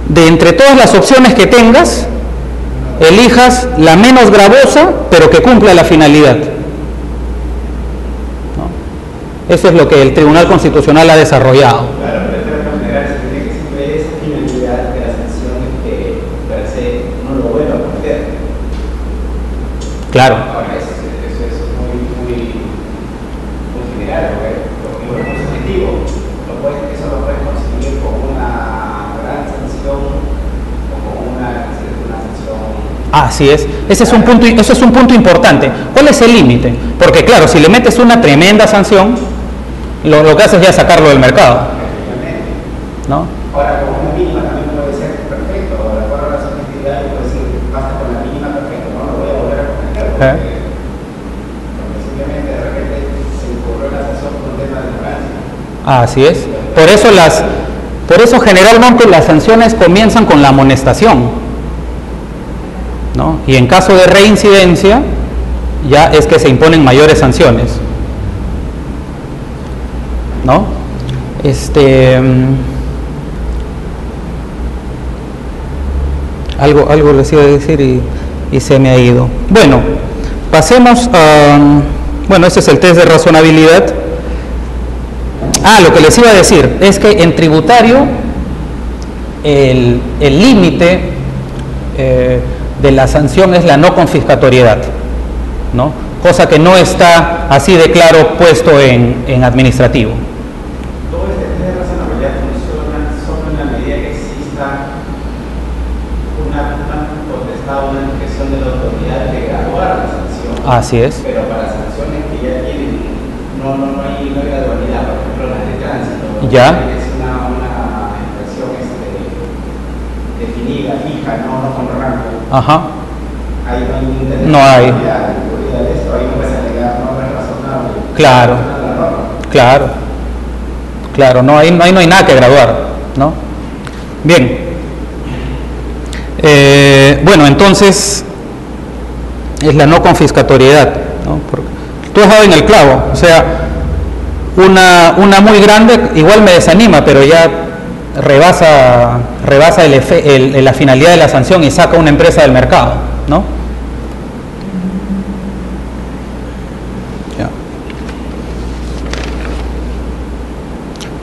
de entre todas las opciones que tengas, elijas la menos gravosa, pero que cumpla la finalidad, ¿no? Eso es lo que el Tribunal Constitucional ha desarrollado. Claro, pero de todas maneras se tiene que siempre esa finalidad de la sanción que per se no lo vuelva a cometer. Claro. Ahora, eso es muy general, porque lo que es objetivo, eso lo puedes conseguir con una gran sanción o con una sanción. Así es. Eso es un punto importante. ¿Cuál es el límite? Porque claro, si le metes una tremenda sanción, lo que haces es ya sacarlo del mercado, ¿no? Ahora, como una mínima también puede ser perfecto. De acuerdo a la subjetividad, yo puedo decir, basta con la mínima perfecto, no lo voy a volver a cometer, porque simplemente de repente se incurrió la sanción por un tema de ignorancia. Así es. Por eso generalmente las sanciones comienzan con la amonestación, ¿no? Y en caso de reincidencia, ya es que se imponen mayores sanciones, ¿no? Algo les iba a decir y se me ha ido. Bueno, pasemos a... Bueno, ese es el test de razonabilidad. Lo que les iba a decir es que en tributario el límite de la sanción es la no confiscatoriedad, ¿no? Cosa que no está así de claro puesto en administrativo. Todo este test de razonabilidad funciona solo en la medida que exista una potestad, una discreción de la autoridad de graduar la sanción. Así es. Pero para sanciones que ya tienen, no hay gradualidad. Por ejemplo, las de tránsito. Ya. Es una infracción definida, fija, no con rango. Ajá. Ahí no hay. Ahí no puedes alegar, no es razonable. Claro, no hay nada que graduar, ¿no? Bien. Bueno, entonces es la no confiscatoriedad, ¿no? Porque tú has dado en el clavo, o sea, una muy grande igual me desanima, pero ya rebasa la finalidad de la sanción y saca una empresa del mercado, ¿no? Ya.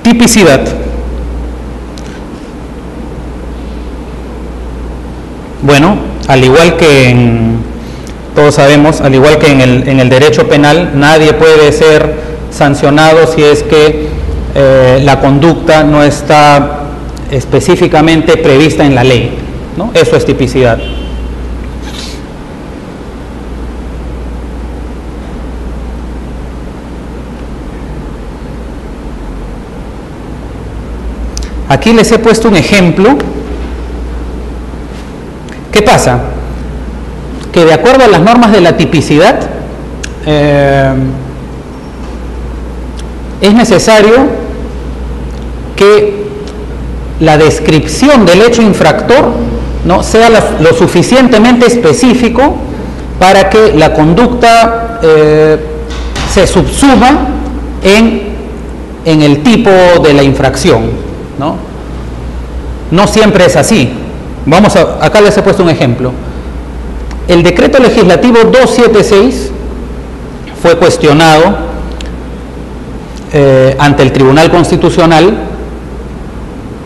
Tipicidad. Bueno, al igual que todos sabemos, al igual que en el derecho penal, nadie puede ser sancionado si es que la conducta no está específicamente prevista en la ley, ¿no? Eso es tipicidad. Aquí les he puesto un ejemplo. ¿Qué pasa? Que de acuerdo a las normas de la tipicidad, es necesario que la descripción del hecho infractor, ¿no?, sea lo suficientemente específico para que la conducta se subsuma en el tipo de la infracción, ¿no? No siempre es así. Acá les he puesto un ejemplo. El decreto legislativo 276 fue cuestionado ante el Tribunal Constitucional,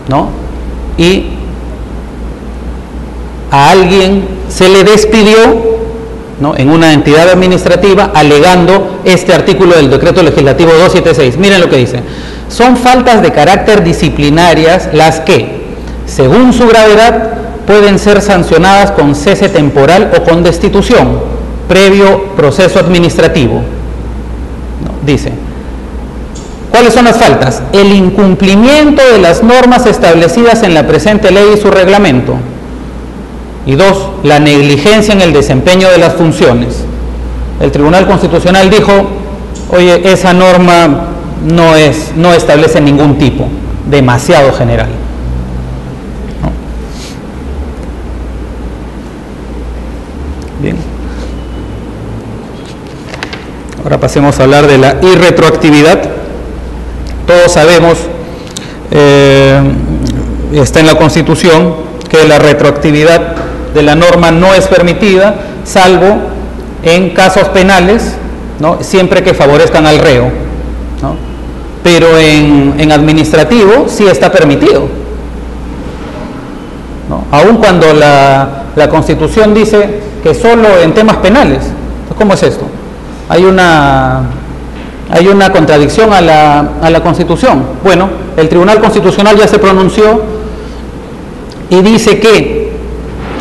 ¿no? Y a alguien se le despidió, ¿no?, en una entidad administrativa alegando este artículo del decreto legislativo 276. Miren lo que dice: son faltas de carácter disciplinarias las que, según su gravedad, pueden ser sancionadas con cese temporal o con destitución, previo proceso administrativo. ¿No? Dice, ¿cuáles son las faltas? El incumplimiento de las normas establecidas en la presente ley y su reglamento. Y 2, la negligencia en el desempeño de las funciones. El Tribunal Constitucional dijo, oye, esa norma no establece ningún tipo, demasiado general. ¿No? Bien. Ahora pasemos a hablar de la irretroactividad. Todos sabemos, está en la Constitución, que la retroactividad de la norma no es permitida, salvo en casos penales, ¿no?, siempre que favorezcan al reo, ¿no? Pero en administrativo sí está permitido, ¿no?, aun cuando la Constitución dice que solo en temas penales. Entonces, ¿cómo es esto? Hay una contradicción a la Constitución. Bueno, el Tribunal Constitucional ya se pronunció y dice que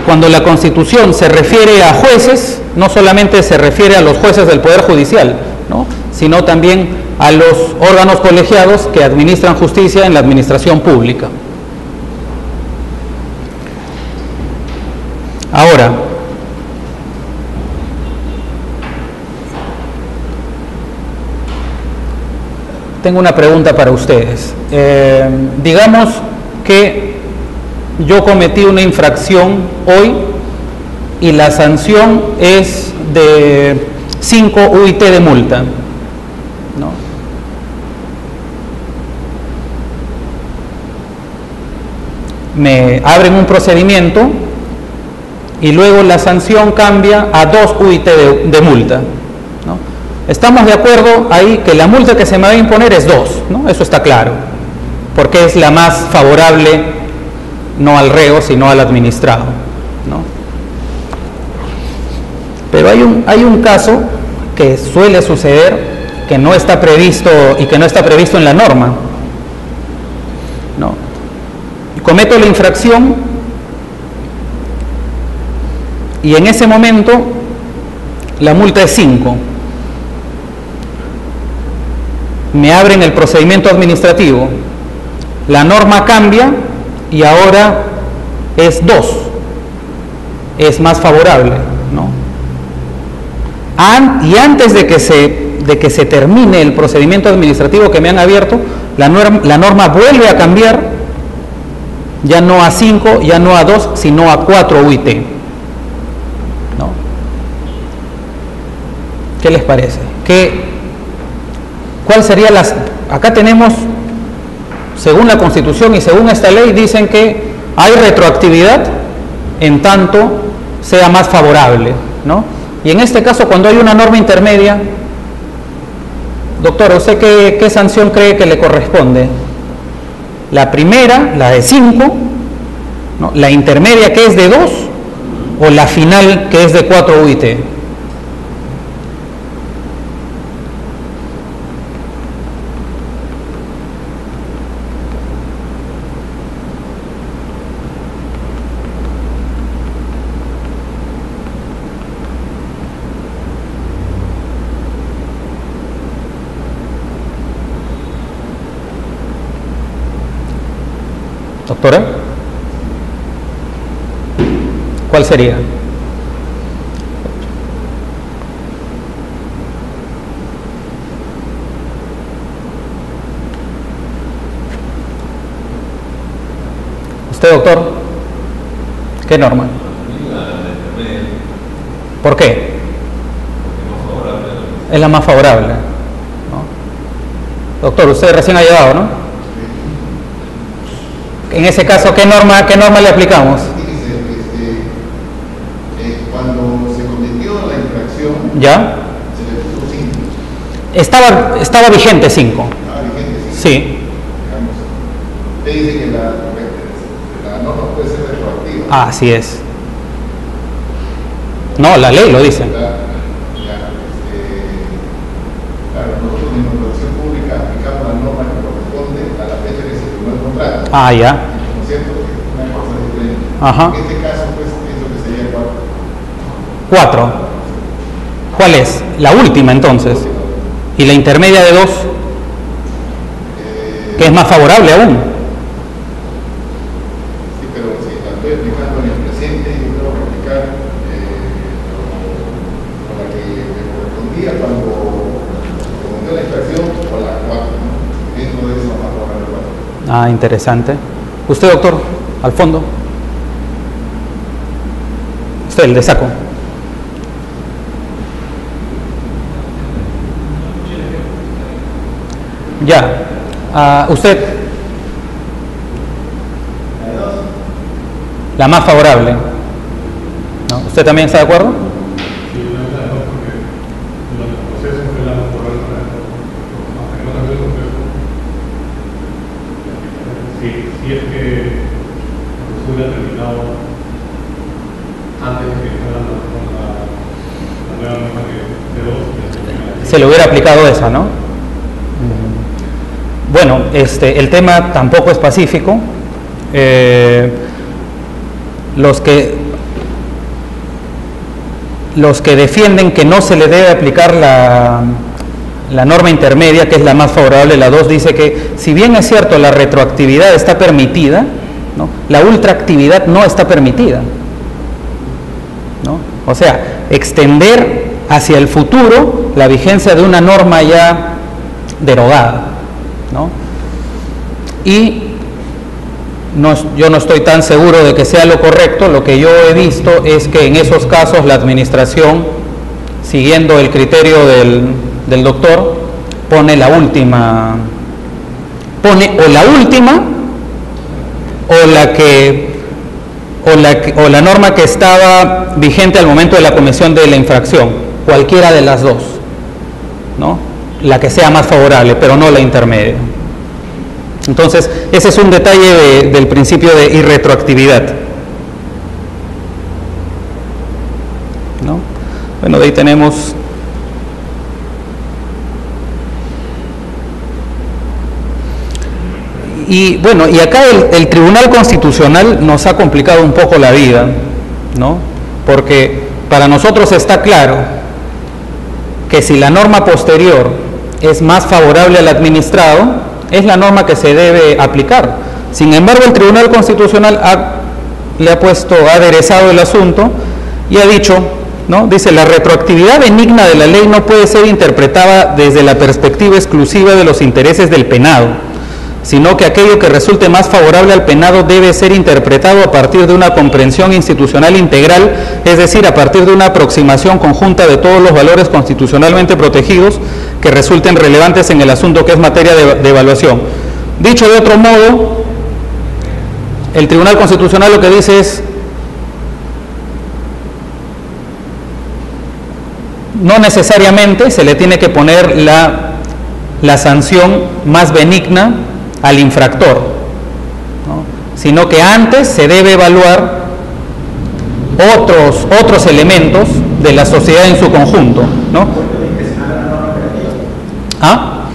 cuando la Constitución se refiere a jueces, no solamente se refiere a los jueces del Poder Judicial, ¿no?, sino también a los órganos colegiados que administran justicia en la administración pública. Ahora, tengo una pregunta para ustedes. Digamos que yo cometí una infracción hoy y la sanción es de 5 UIT de multa, ¿no? Me abren un procedimiento y luego la sanción cambia a 2 UIT de multa, ¿no? Estamos de acuerdo ahí que la multa que se me va a imponer es 2, ¿no? Eso está claro, porque es la más favorable no al reo, sino al administrado, ¿no? Pero hay un caso que suele suceder, que no está previsto y que no está previsto en la norma, ¿no? Cometo la infracción y en ese momento la multa es 5. Me abren el procedimiento administrativo, la norma cambia y ahora es 2, es más favorable, ¿no? Y antes de que se termine el procedimiento administrativo que me han abierto, la norma vuelve a cambiar, ya no a 5, ya no a 2, sino a 4 UIT, ¿no? ¿Qué les parece? ¿Cuál sería acá tenemos, según la Constitución y según esta ley, dicen que hay retroactividad en tanto sea más favorable, ¿no? Y en este caso, cuando hay una norma intermedia, doctor, ¿usted qué sanción cree que le corresponde? La primera, la de 5, ¿no?, la intermedia, que es de 2, o la final, que es de 4 UIT? Doctora, ¿cuál sería? ¿Usted, doctor? ¿Qué norma? ¿Por qué? Es la más favorable, ¿no? Doctor, usted recién ha llegado, ¿no? En ese caso, ¿qué norma le aplicamos? Cuando se cometió la infracción, ¿ya? Se le puso 5. Estaba vigente 5. Estaba vigente 5. Sí. Digamos, usted dice que la norma puede ser retroactiva. Ah, así es. No, la ley lo dice. Claro, nosotros en nuestra acción pública aplicamos la norma que corresponde a la fecha que se firmó el contrato. Ah, ya. ¿No es cierto? Una cosa diferente. Ajá. En este caso, pues, pienso que sería 4. 4. ¿Cuál es? La última, entonces. ¿Y la intermedia de 2? Que es más favorable aún. Sí, pero si la estoy aplicando en el presente, yo tengo que aplicar con la que me correspondía cuando cometió la infracción o la 4, ¿no? Dentro de eso más favorable 4. Ah, interesante. ¿Usted, doctor? Al fondo. Usted, el de saco. Ya. ¿Usted? La más favorable. ¿No? ¿Usted también está de acuerdo? Sí, no está de acuerdo porque durante el proceso fue la más favorable para esto. Hasta que no cambió el proceso. Si es que el proceso hubiera terminado antes de que fuera la nueva norma de 2, se le hubiera aplicado esa, ¿no? Bueno, el tema tampoco es pacífico. Los que defienden que no se le debe aplicar la norma intermedia, que es la más favorable, la 2, dice que si bien es cierto la retroactividad está permitida, ¿no?, la ultraactividad no está permitida, ¿no? O sea, extender hacia el futuro la vigencia de una norma ya derogada, ¿no? Y yo no estoy tan seguro de que sea lo correcto. Lo que yo he visto es que en esos casos la administración, siguiendo el criterio del doctor, pone la última o la norma que estaba vigente al momento de la comisión de la infracción, cualquiera de las dos, ¿no? La que sea más favorable, pero no la intermedia. Entonces, ese es un detalle del principio de irretroactividad, ¿no? Bueno, de ahí tenemos y bueno, y acá el Tribunal Constitucional nos ha complicado un poco la vida, ¿no? Porque para nosotros está claro que si la norma posterior es más favorable al administrado, es la norma que se debe aplicar. Sin embargo, el Tribunal Constitucional ha aderezado el asunto y ha dicho, ¿no? Dice, la retroactividad benigna de la ley no puede ser interpretada desde la perspectiva exclusiva de los intereses del penado, sino que aquello que resulte más favorable al penado debe ser interpretado a partir de una comprensión institucional integral, es decir, a partir de una aproximación conjunta de todos los valores constitucionalmente protegidos que resulten relevantes en el asunto que es materia de evaluación. Dicho de otro modo, el Tribunal Constitucional lo que dice es: no necesariamente se le tiene que poner la sanción más benigna al infractor, ¿no?, sino que antes se debe evaluar otros elementos de la sociedad en su conjunto, ¿no? ¿Ah?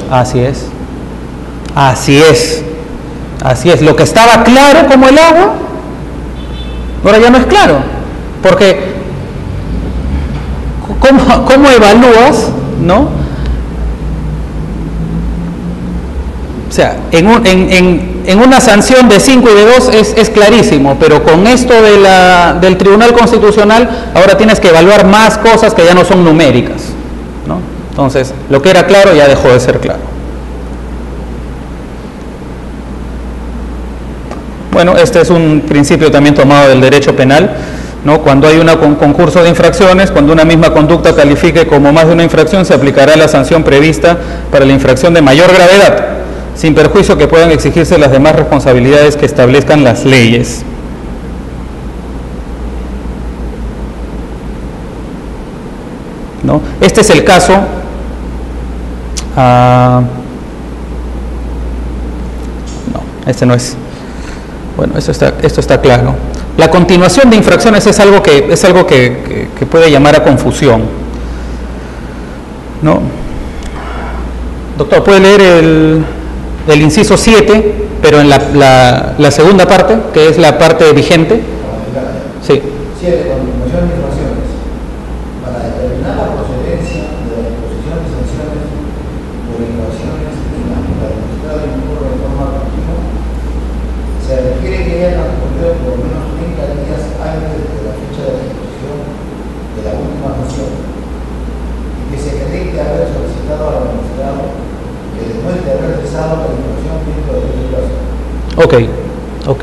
Así es. Así es. Así es. Lo que estaba claro como el agua, ahora ya no es claro. Porque, ¿cómo evalúas, no? O sea, en una sanción de 5 y de 2 es clarísimo, pero con esto del Tribunal Constitucional, ahora tienes que evaluar más cosas que ya no son numéricas, ¿no? Entonces, lo que era claro ya dejó de ser claro. Bueno, este es un principio también tomado del derecho penal, ¿no? Cuando hay un concurso de infracciones, cuando una misma conducta califique como más de una infracción, se aplicará la sanción prevista para la infracción de mayor gravedad, sin perjuicio que puedan exigirse las demás responsabilidades que establezcan las leyes. ¿No? Este es el caso no, este no es. Bueno, esto está claro. La continuación de infracciones es algo que puede llamar a confusión, ¿no? Doctor, ¿puede leer el inciso 7, pero en la segunda parte, que es la parte vigente? Sí. 7. Continuación de infracciones. Para determinar la procedencia de la imposición de sanciones por infracciones en las que el magistrado incurre de forma continua, se requiere que haya transcurrido por lo menos 30 días antes de la fecha de la ejecución de la última sanción y que se acredite haber solicitado al magistrado que demuestre haber cesado la infracción dentro de ese plazo. Ok.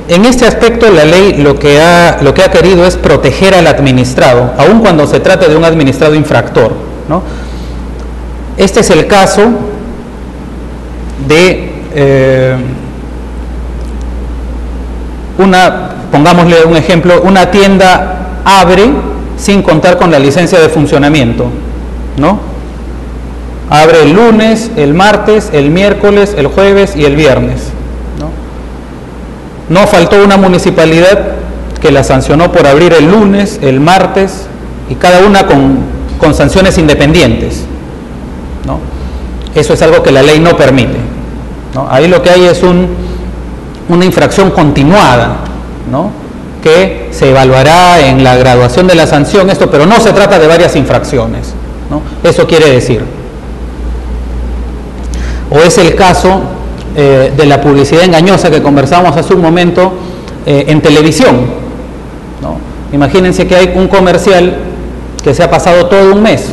En este aspecto la ley lo que ha querido es proteger al administrado, aun cuando se trate de un administrado infractor, ¿no? Este es el caso de pongámosle un ejemplo, una tienda abre sin contar con la licencia de funcionamiento, ¿no? Abre el lunes, el martes, el miércoles, el jueves y el viernes, ¿no? No faltó una municipalidad que la sancionó por abrir el lunes, el martes, y cada una con sanciones independientes, ¿no? Eso es algo que la ley no permite, ¿no? Ahí lo que hay es una infracción continuada, ¿no? Que se evaluará en la graduación de la sanción, pero no se trata de varias infracciones, ¿no? Eso quiere decir. O es el caso de la publicidad engañosa que conversamos hace un momento en televisión, ¿no? Imagínense que hay un comercial que se ha pasado todo un mes,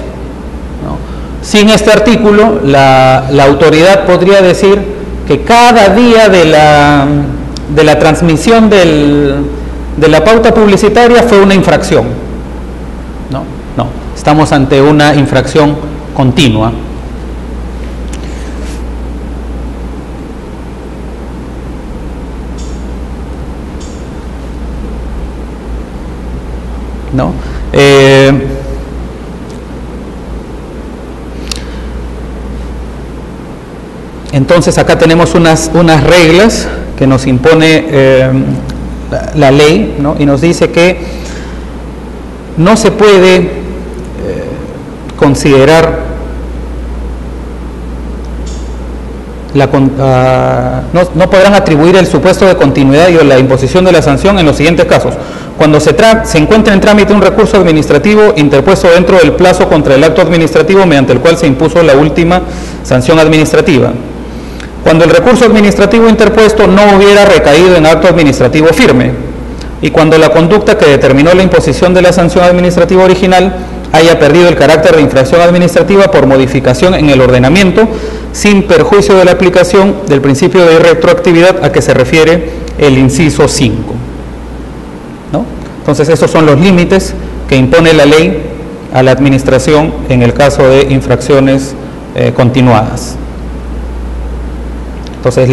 ¿no? Sin este artículo, la autoridad podría decir que cada día de la transmisión de la pauta publicitaria fue una infracción. No, estamos ante una infracción continua. ¿No? Entonces acá tenemos unas reglas que nos impone la ley, ¿no? Y nos dice que no se puede considerar no podrán atribuir el supuesto de continuidad y o la imposición de la sanción en los siguientes casos: cuando se encuentra en trámite un recurso administrativo interpuesto dentro del plazo contra el acto administrativo mediante el cual se impuso la última sanción administrativa; cuando el recurso administrativo interpuesto no hubiera recaído en acto administrativo firme; y cuando la conducta que determinó la imposición de la sanción administrativa original haya perdido el carácter de infracción administrativa por modificación en el ordenamiento, sin perjuicio de la aplicación del principio de retroactividad a que se refiere el inciso 5. ¿No? Entonces, esos son los límites que impone la ley a la administración en el caso de infracciones continuadas. Entonces,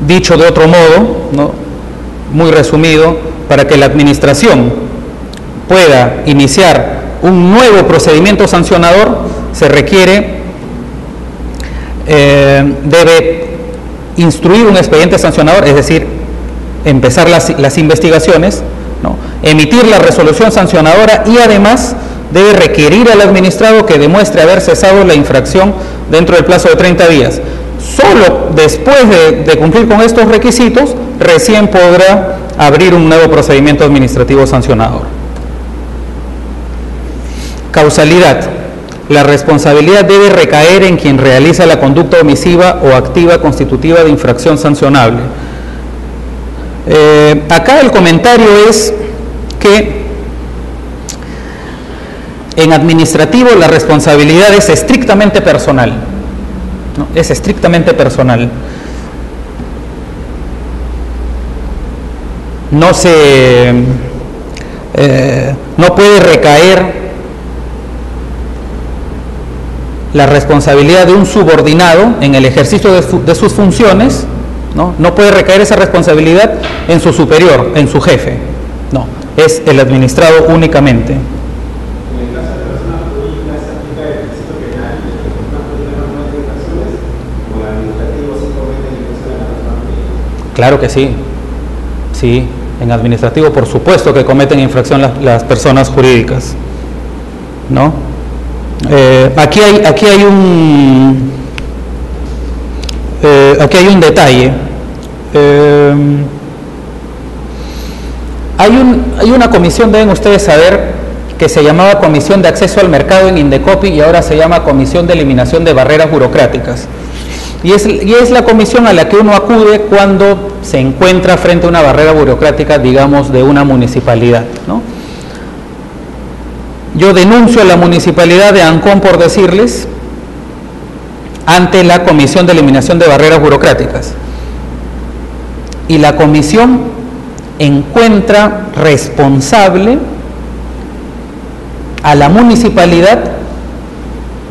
dicho de otro modo, ¿no? Muy resumido, para que la administración pueda iniciar un nuevo procedimiento sancionador, se requiere debe instruir un expediente sancionador, es decir, empezar las investigaciones, ¿no? Emitir la resolución sancionadora y además debe requerir al administrado que demuestre haber cesado la infracción dentro del plazo de 30 días. Solo después de cumplir con estos requisitos, recién podrá abrir un nuevo procedimiento administrativo sancionador. Causalidad. La responsabilidad debe recaer en quien realiza la conducta omisiva o activa constitutiva de infracción sancionable. Acá el comentario es que en administrativo la responsabilidad es estrictamente personal, ¿no? Es estrictamente personal. No puede recaer la responsabilidad de un subordinado en el ejercicio de sus funciones, ¿no? No puede recaer esa responsabilidad en su superior, en su jefe, no, es el administrado únicamente. Claro que sí, sí, en administrativo por supuesto que cometen infracción las personas jurídicas, ¿no? Aquí hay un detalle. Hay una comisión, deben ustedes saber, que se llamaba Comisión de Acceso al Mercado en Indecopi y ahora se llama Comisión de Eliminación de Barreras Burocráticas. Y es la comisión a la que uno acude cuando se encuentra frente a una barrera burocrática, digamos, de una municipalidad, ¿no? Yo denuncio a la municipalidad de Ancón, por decirles, ante la Comisión de Eliminación de Barreras Burocráticas. Y la comisión encuentra responsable a la municipalidad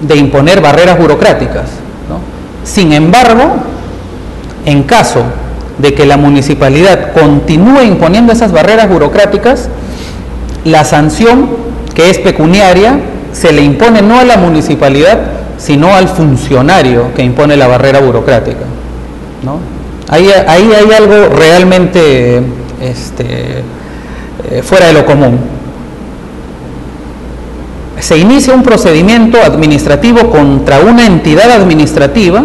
de imponer barreras burocráticas, ¿no? Sin embargo, en caso de que la municipalidad continúe imponiendo esas barreras burocráticas, la sanción, que es pecuniaria, se le impone no a la municipalidad, sino al funcionario que impone la barrera burocrática, ¿no? Ahí hay algo realmente fuera de lo común. Se inicia un procedimiento administrativo contra una entidad administrativa,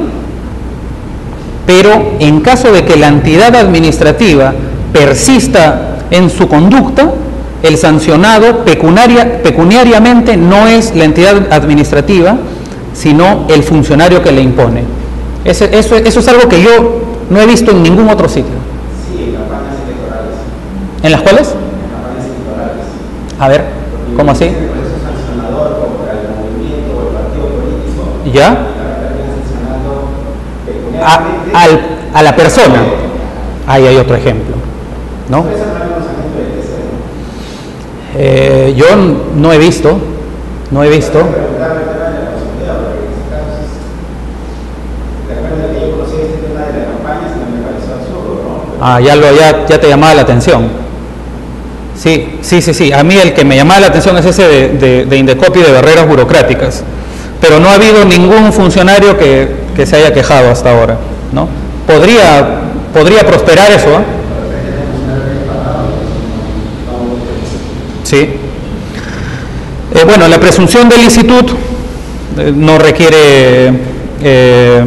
pero en caso de que la entidad administrativa persista en su conducta, el sancionado pecuniariamente no es la entidad administrativa, sino el funcionario que le impone. Eso es algo que yo no he visto en ningún otro sitio. Sí, en campañas electorales. ¿En las cuales? En campañas electorales. A ver, ¿cómo así? ¿Ya? A la persona. Ahí hay otro ejemplo, ¿no? Yo no he visto. Ya te llamaba la atención. Sí. A mí el que me llamaba la atención es ese de Indecopi, de barreras burocráticas. Pero no ha habido ningún funcionario que se haya quejado hasta ahora, ¿no? Podría prosperar eso, ¿eh? Sí. Bueno, la presunción de licitud no requiere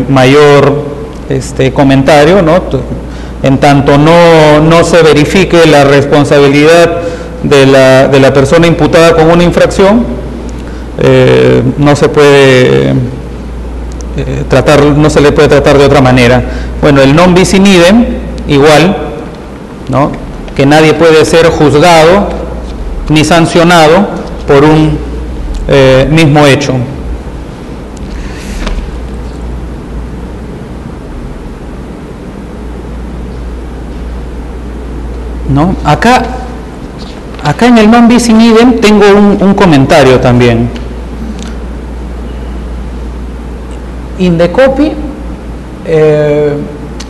mayor comentario, ¿no? En tanto no se verifique la responsabilidad de la persona imputada con una infracción, no se le puede tratar de otra manera. Bueno, el non bis in idem, igual, ¿no? Que nadie puede ser juzgado ni sancionado por un mismo hecho. ¿No? Acá en el non bis in idem tengo un comentario también. Indecopi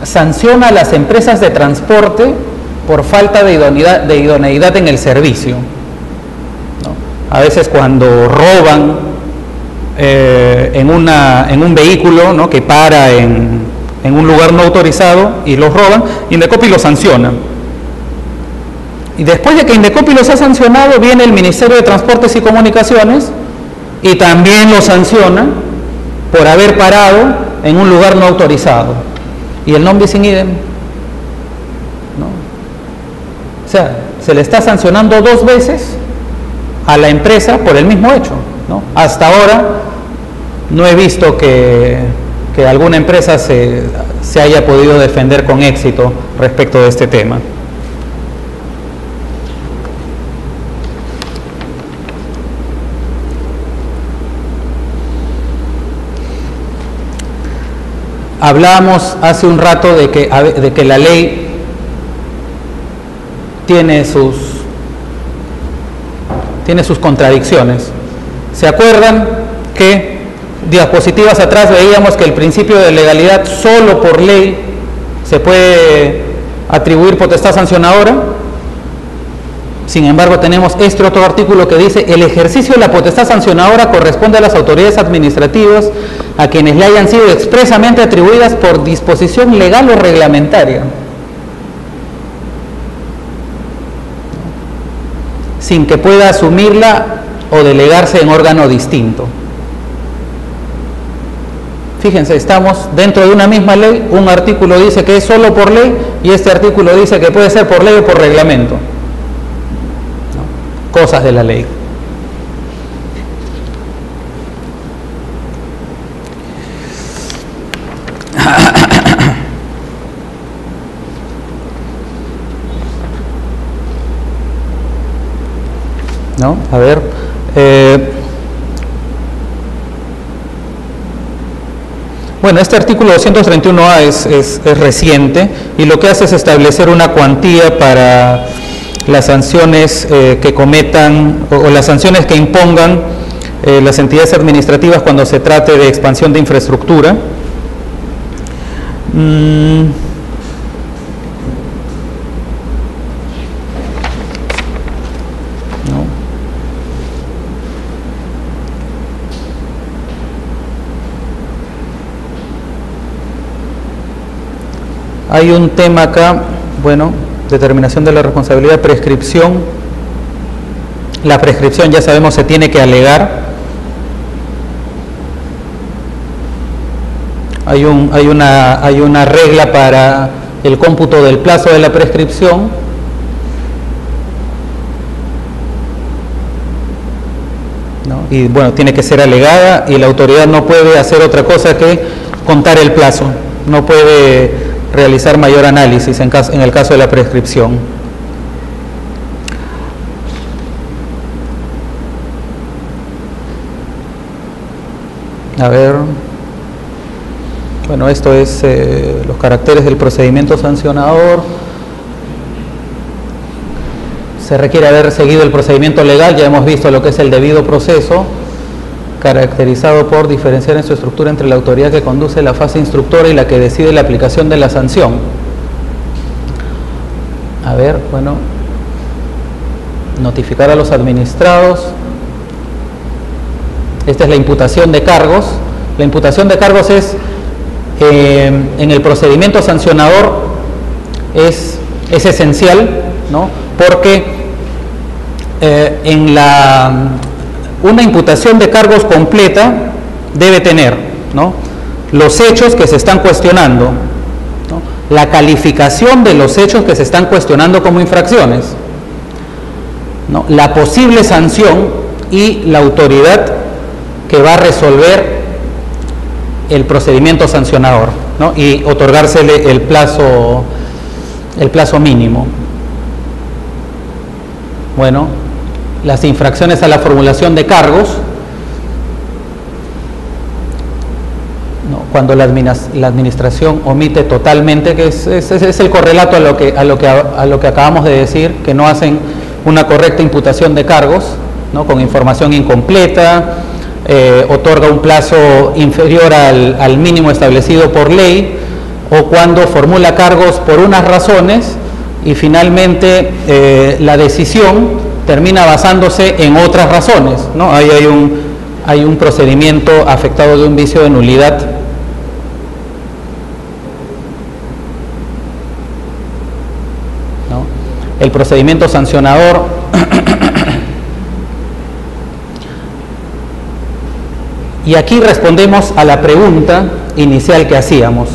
sanciona a las empresas de transporte por falta de idoneidad en el servicio, ¿no? A veces cuando roban en un vehículo, ¿no?, que para en un lugar no autorizado y los roban, Indecopi los sanciona. Y después de que Indecopi los ha sancionado, viene el Ministerio de Transportes y Comunicaciones y también los sanciona por haber parado en un lugar no autorizado. Y el non bis in idem, ¿no? O sea, se le está sancionando 2 veces a la empresa por el mismo hecho, ¿no? Hasta ahora no he visto que alguna empresa se haya podido defender con éxito respecto de este tema. Hablábamos hace un rato de que la ley tiene sus contradicciones. ¿Se acuerdan que diapositivas atrás veíamos que el principio de legalidad solo por ley se puede atribuir potestad sancionadora? Sin embargo, tenemos este otro artículo que dice: el ejercicio de la potestad sancionadora corresponde a las autoridades administrativas a quienes le hayan sido expresamente atribuidas por disposición legal o reglamentaria, sin que pueda asumirla o delegarse en órgano distinto. Fíjense, estamos dentro de una misma ley, un artículo dice que es solo por ley y este artículo dice que puede ser por ley o por reglamento. Cosas de la ley. ¿No? A ver, bueno, este artículo 231A es reciente y lo que hace es establecer una cuantía para las sanciones que cometan o las sanciones que impongan las entidades administrativas cuando se trate de expansión de infraestructura. Hay un tema acá, bueno, determinación de la responsabilidad, prescripción. La prescripción, ya sabemos, se tiene que alegar. Hay una regla para el cómputo del plazo de la prescripción. ¿No? Y bueno, tiene que ser alegada y la autoridad no puede hacer otra cosa que contar el plazo. No puede realizar mayor análisis en el caso de la prescripción. A ver, bueno, esto es los caracteres del procedimiento sancionador. Se requiere haber seguido el procedimiento legal, ya hemos visto lo que es el debido proceso, caracterizado por diferenciar en su estructura entre la autoridad que conduce la fase instructora y la que decide la aplicación de la sanción. A ver, bueno, notificar a los administrados. Esta es la imputación de cargos. La imputación de cargos es, en el procedimiento sancionador, es esencial, ¿no? Porque una imputación de cargos completa debe tener, ¿no?, los hechos que se están cuestionando, ¿no?, la calificación de los hechos que se están cuestionando como infracciones, ¿no?, la posible sanción y la autoridad que va a resolver el procedimiento sancionador, ¿no?, y otorgársele el plazo mínimo. Bueno, las infracciones a la formulación de cargos, ¿no?, cuando la administración omite totalmente, que es el correlato a lo que acabamos de decir, que no hacen una correcta imputación de cargos, ¿no?, con información incompleta, otorga un plazo inferior al mínimo establecido por ley, o cuando formula cargos por unas razones y finalmente la decisión termina basándose en otras razones, ¿no? Ahí hay un procedimiento afectado de un vicio de nulidad. ¿No? El procedimiento sancionador y aquí respondemos a la pregunta inicial que hacíamos.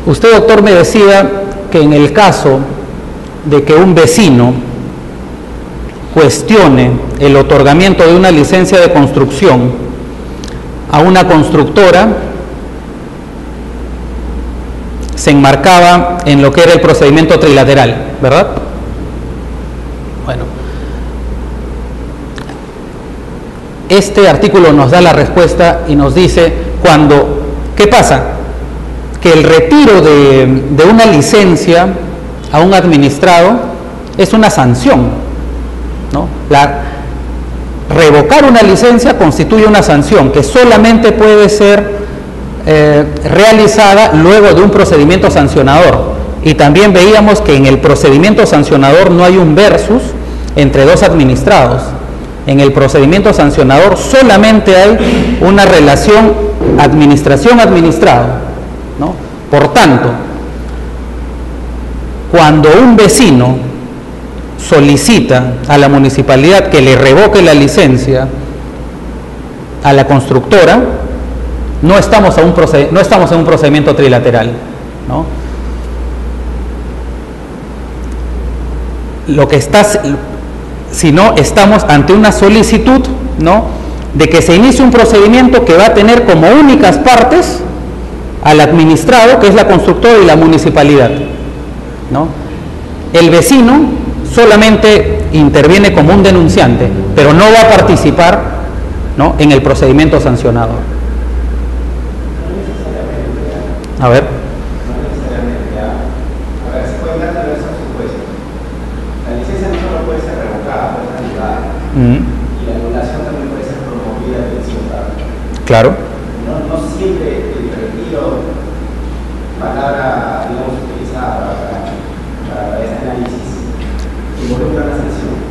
Usted, doctor, me decía que en el caso de que un vecino cuestione el otorgamiento de una licencia de construcción a una constructora, se enmarcaba en lo que era el procedimiento trilateral, ¿verdad? Bueno, este artículo nos da la respuesta y nos dice ¿qué pasa? Que el retiro de una licencia a un administrado es una sanción, ¿no? Revocar una licencia constituye una sanción que solamente puede ser realizada luego de un procedimiento sancionador. Y también veíamos que en el procedimiento sancionador no hay un versus entre dos administrados. En el procedimiento sancionador solamente hay una relación administración-administrado, ¿no? Por tanto, cuando un vecino solicita a la municipalidad que le revoque la licencia a la constructora, no estamos en un procedimiento trilateral, ¿no? Sino estamos ante una solicitud, ¿no?, de que se inicie un procedimiento que va a tener como únicas partes al administrado, que es la constructora, y la municipalidad, ¿no? El vecino solamente interviene como un denunciante, pero no va a participar, ¿no?, en el procedimiento sancionador. A ver. No necesariamente. A ver, se pueden dar diversos supuestos. La licencia no solo puede ser revocada, puede ser anulada. Y la anulación también puede ser promovida de ciudad. Claro. No siempre el retiro, palabra, digamos, utilizada para este análisis, involucra una sanción.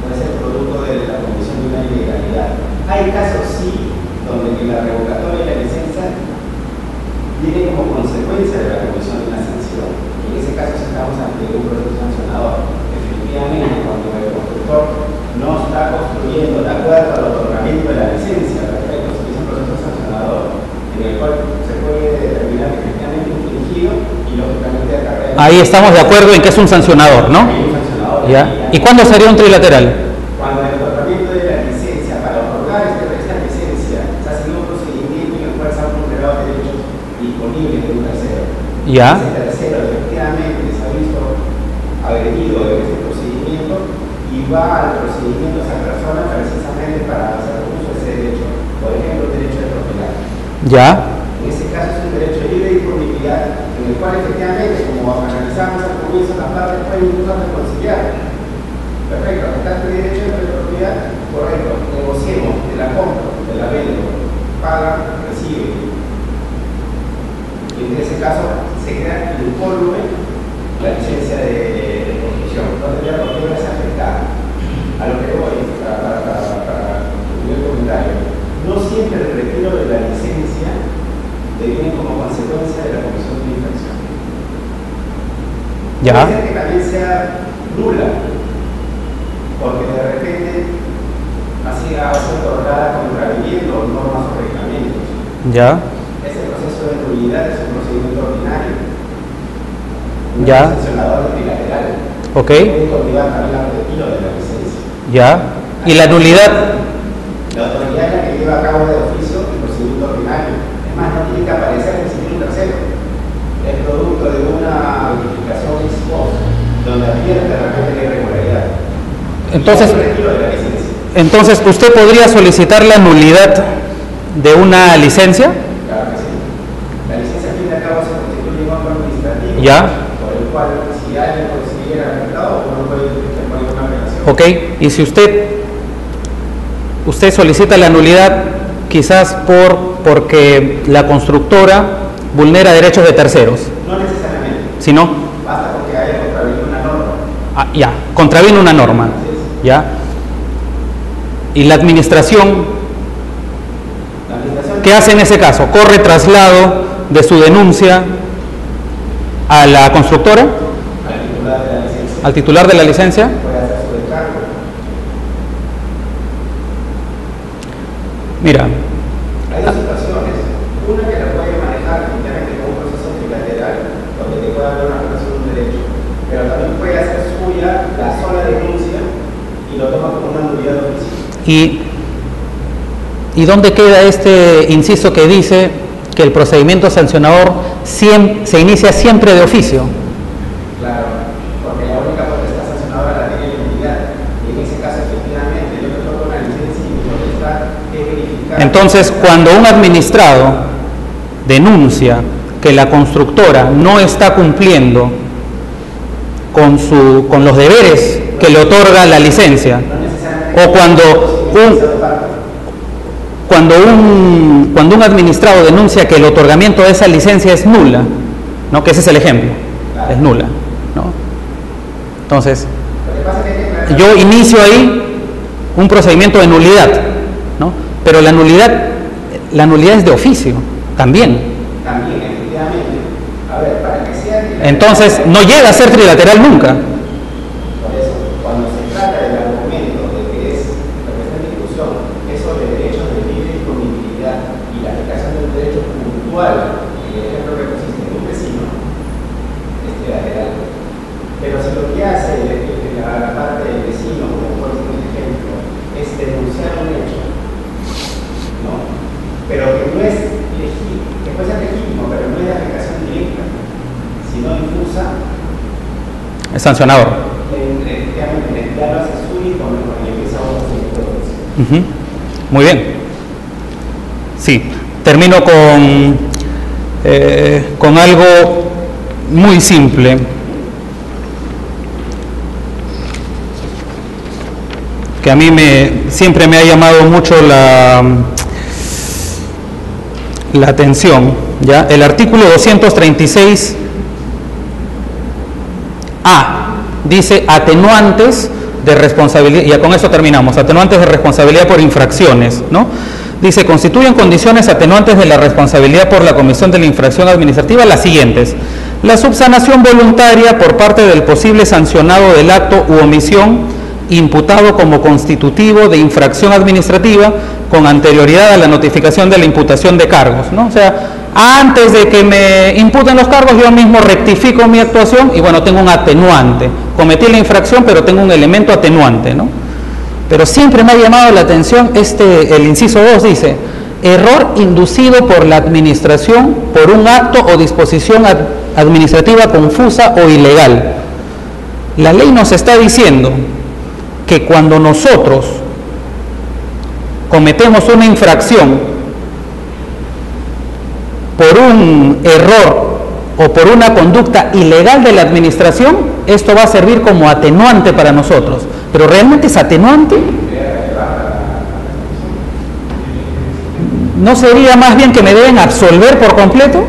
Puede ser producto de la comisión de una ilegalidad. Hay casos, sí, donde la revocatoria de la licencia viene como consecuencia de la comisión de una sanción. Y en ese caso estamos ante un proceso sancionador. Efectivamente, cuando el constructor no está construyendo de acuerdo al otorgamiento de la licencia, perfecto, se hizo un proceso sancionador en el cual se puede determinar efectivamente infringido y lógicamente acarrea. Ahí estamos de acuerdo en que es un sancionador, ¿no? Un sancionador. ¿Ya? ¿Y cuándo sería un trilateral? Cuando el otorgamiento de la licencia, para otorgar esta licencia, se hace un procedimiento en el cual se han vulnerado derechos disponibles de un tercero. Ya. Ese tercero efectivamente se ha visto agredido en este procedimiento y va al procedimiento de esa persona precisamente para hacer uso de ese derecho, por ejemplo, el derecho de propiedad. Ya. En ese caso es un derecho libre de disponibilidad en el cual efectivamente, como analizamos al comienzo, las partes pueden incluso reconciliar. Perfecto, acá el derecho de propiedad, correcto, negociemos de la compra, de la venta, paga, recibe. Y en ese caso se crea incólume la licencia de construcción. Entonces ya por qué no es afectada. A lo que voy, para concluir el comentario, no siempre el retiro de la licencia deviene como consecuencia de la comisión de infracción. Ya. Puede ser que también sea nula, porque de repente ha sido otorgada contraviniendo normas o reglamentos. Ya. Ese proceso de nulidad es un procedimiento ordinario. Un Ya. sancionador trilateral. Ok. Puede obligar también al retiro de la licencia. Ya. ¿Y la nulidad? La autoridad es la que lleva a cabo de oficio el procedimiento ordinario. Es más, no tiene que aparecer ni siquiera un tercero. Es producto de una verificación ex post, donde advierte de repente la irregularidad. Entonces, ¿usted podría solicitar la nulidad de una licencia? Claro que sí. La licencia, al fin y al cabo, se constituye un acto administrativo. Ya. Por el cual, si alguien considera afectado, uno puede poner una apelación. Ok. Y si usted solicita la nulidad, quizás porque la constructora vulnera derechos de terceros. No necesariamente. ¿Sino? Basta porque haya contravenido una norma. Ya. Contravino una norma. Sí. Ya. ¿Y la administración qué hace en ese caso? ¿Corre traslado de su denuncia a la constructora? ¿Al titular de la licencia? Mira. Hay dos situaciones. Una que la puede manejar efectivamente como un proceso trilateral, donde te puede dar una relación de un derecho, pero también puede hacer suya la sola denuncia y lo toma como una nulidad de oficio. ¿Y dónde queda este inciso que dice que el procedimiento sancionador se inicia siempre de oficio? Claro, porque la única potestad sancionadora la tiene la entidad, y en ese caso efectivamente yo te toco una licencia y mi potestad es verificar. Entonces, cuando un administrado denuncia que la constructora no está cumpliendo con los deberes que le otorga la licencia, o cuando un administrado denuncia que el otorgamiento de esa licencia es nula, ¿no? Que ese es el ejemplo, es nula, ¿no? Entonces, yo inicio ahí un procedimiento de nulidad, ¿no? Pero la nulidad es de oficio, también. También, efectivamente. A ver, para que sea trilateral, entonces, no llega a ser trilateral nunca. por eso, cuando se trata del argumento de que es lo que está en discusión, eso de derechos de libre disponibilidad y la aplicación de un derecho puntual, en el ejemplo que consiste en un vecino, es trilateral. Pero si lo que hace la parte del vecino, como por ejemplo, es denunciar un hecho, ¿no? Pero que no es legítimo, que puede ser legítimo, pero no es de aplicación directa, sino difusa, Es sancionador. efectivamente, la entidad lo hace suyo y empieza a otro procedimiento. Muy bien. Sí, termino con algo muy simple. Que a mí siempre me ha llamado mucho la atención, ¿ya? El artículo 236A dice atenuantes de responsabilidad, y ya con eso terminamos, atenuantes de responsabilidad por infracciones, ¿no? Dice, constituyen condiciones atenuantes de la responsabilidad por la comisión de la infracción administrativa las siguientes: la subsanación voluntaria por parte del posible sancionado del acto u omisión imputado como constitutivo de infracción administrativa con anterioridad a la notificación de la imputación de cargos, ¿no? O sea, antes de que me imputen los cargos, yo mismo rectifico mi actuación y bueno, tengo un atenuante. Cometí la infracción, pero tengo un elemento atenuante, ¿no? Pero siempre me ha llamado la atención el inciso 2 dice, error inducido por la administración por un acto o disposición administrativa confusa o ilegal. La ley nos está diciendo que cuando nosotros cometemos una infracción por un error o por una conducta ilegal de la administración, esto va a servir como atenuante para nosotros. ¿Pero realmente es atenuante? ¿No sería más bien que me deben absolver por completo?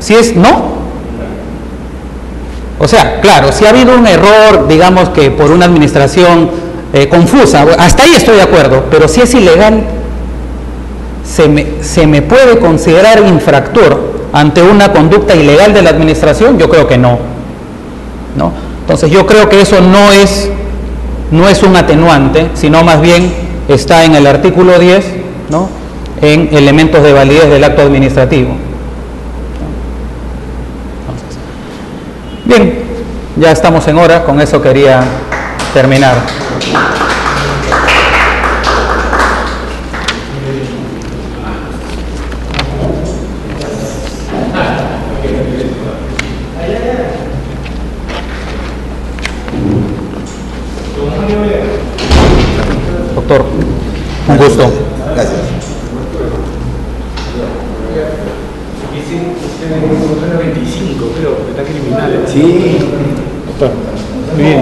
Si es no. O sea, claro, si ha habido un error, digamos que por una administración confusa, hasta ahí estoy de acuerdo, pero si es ilegal, ¿se me puede considerar infractor ante una conducta ilegal de la administración? Yo creo que no, ¿no? Entonces yo creo que eso no es un atenuante, sino más bien está en el artículo 10, ¿no? En elementos de validez del acto administrativo. Entonces, bien, ya estamos en hora, con eso quería terminar. Doctor, un gusto. Gracias. Creo, está criminal. Sí. Doctor, muy bien.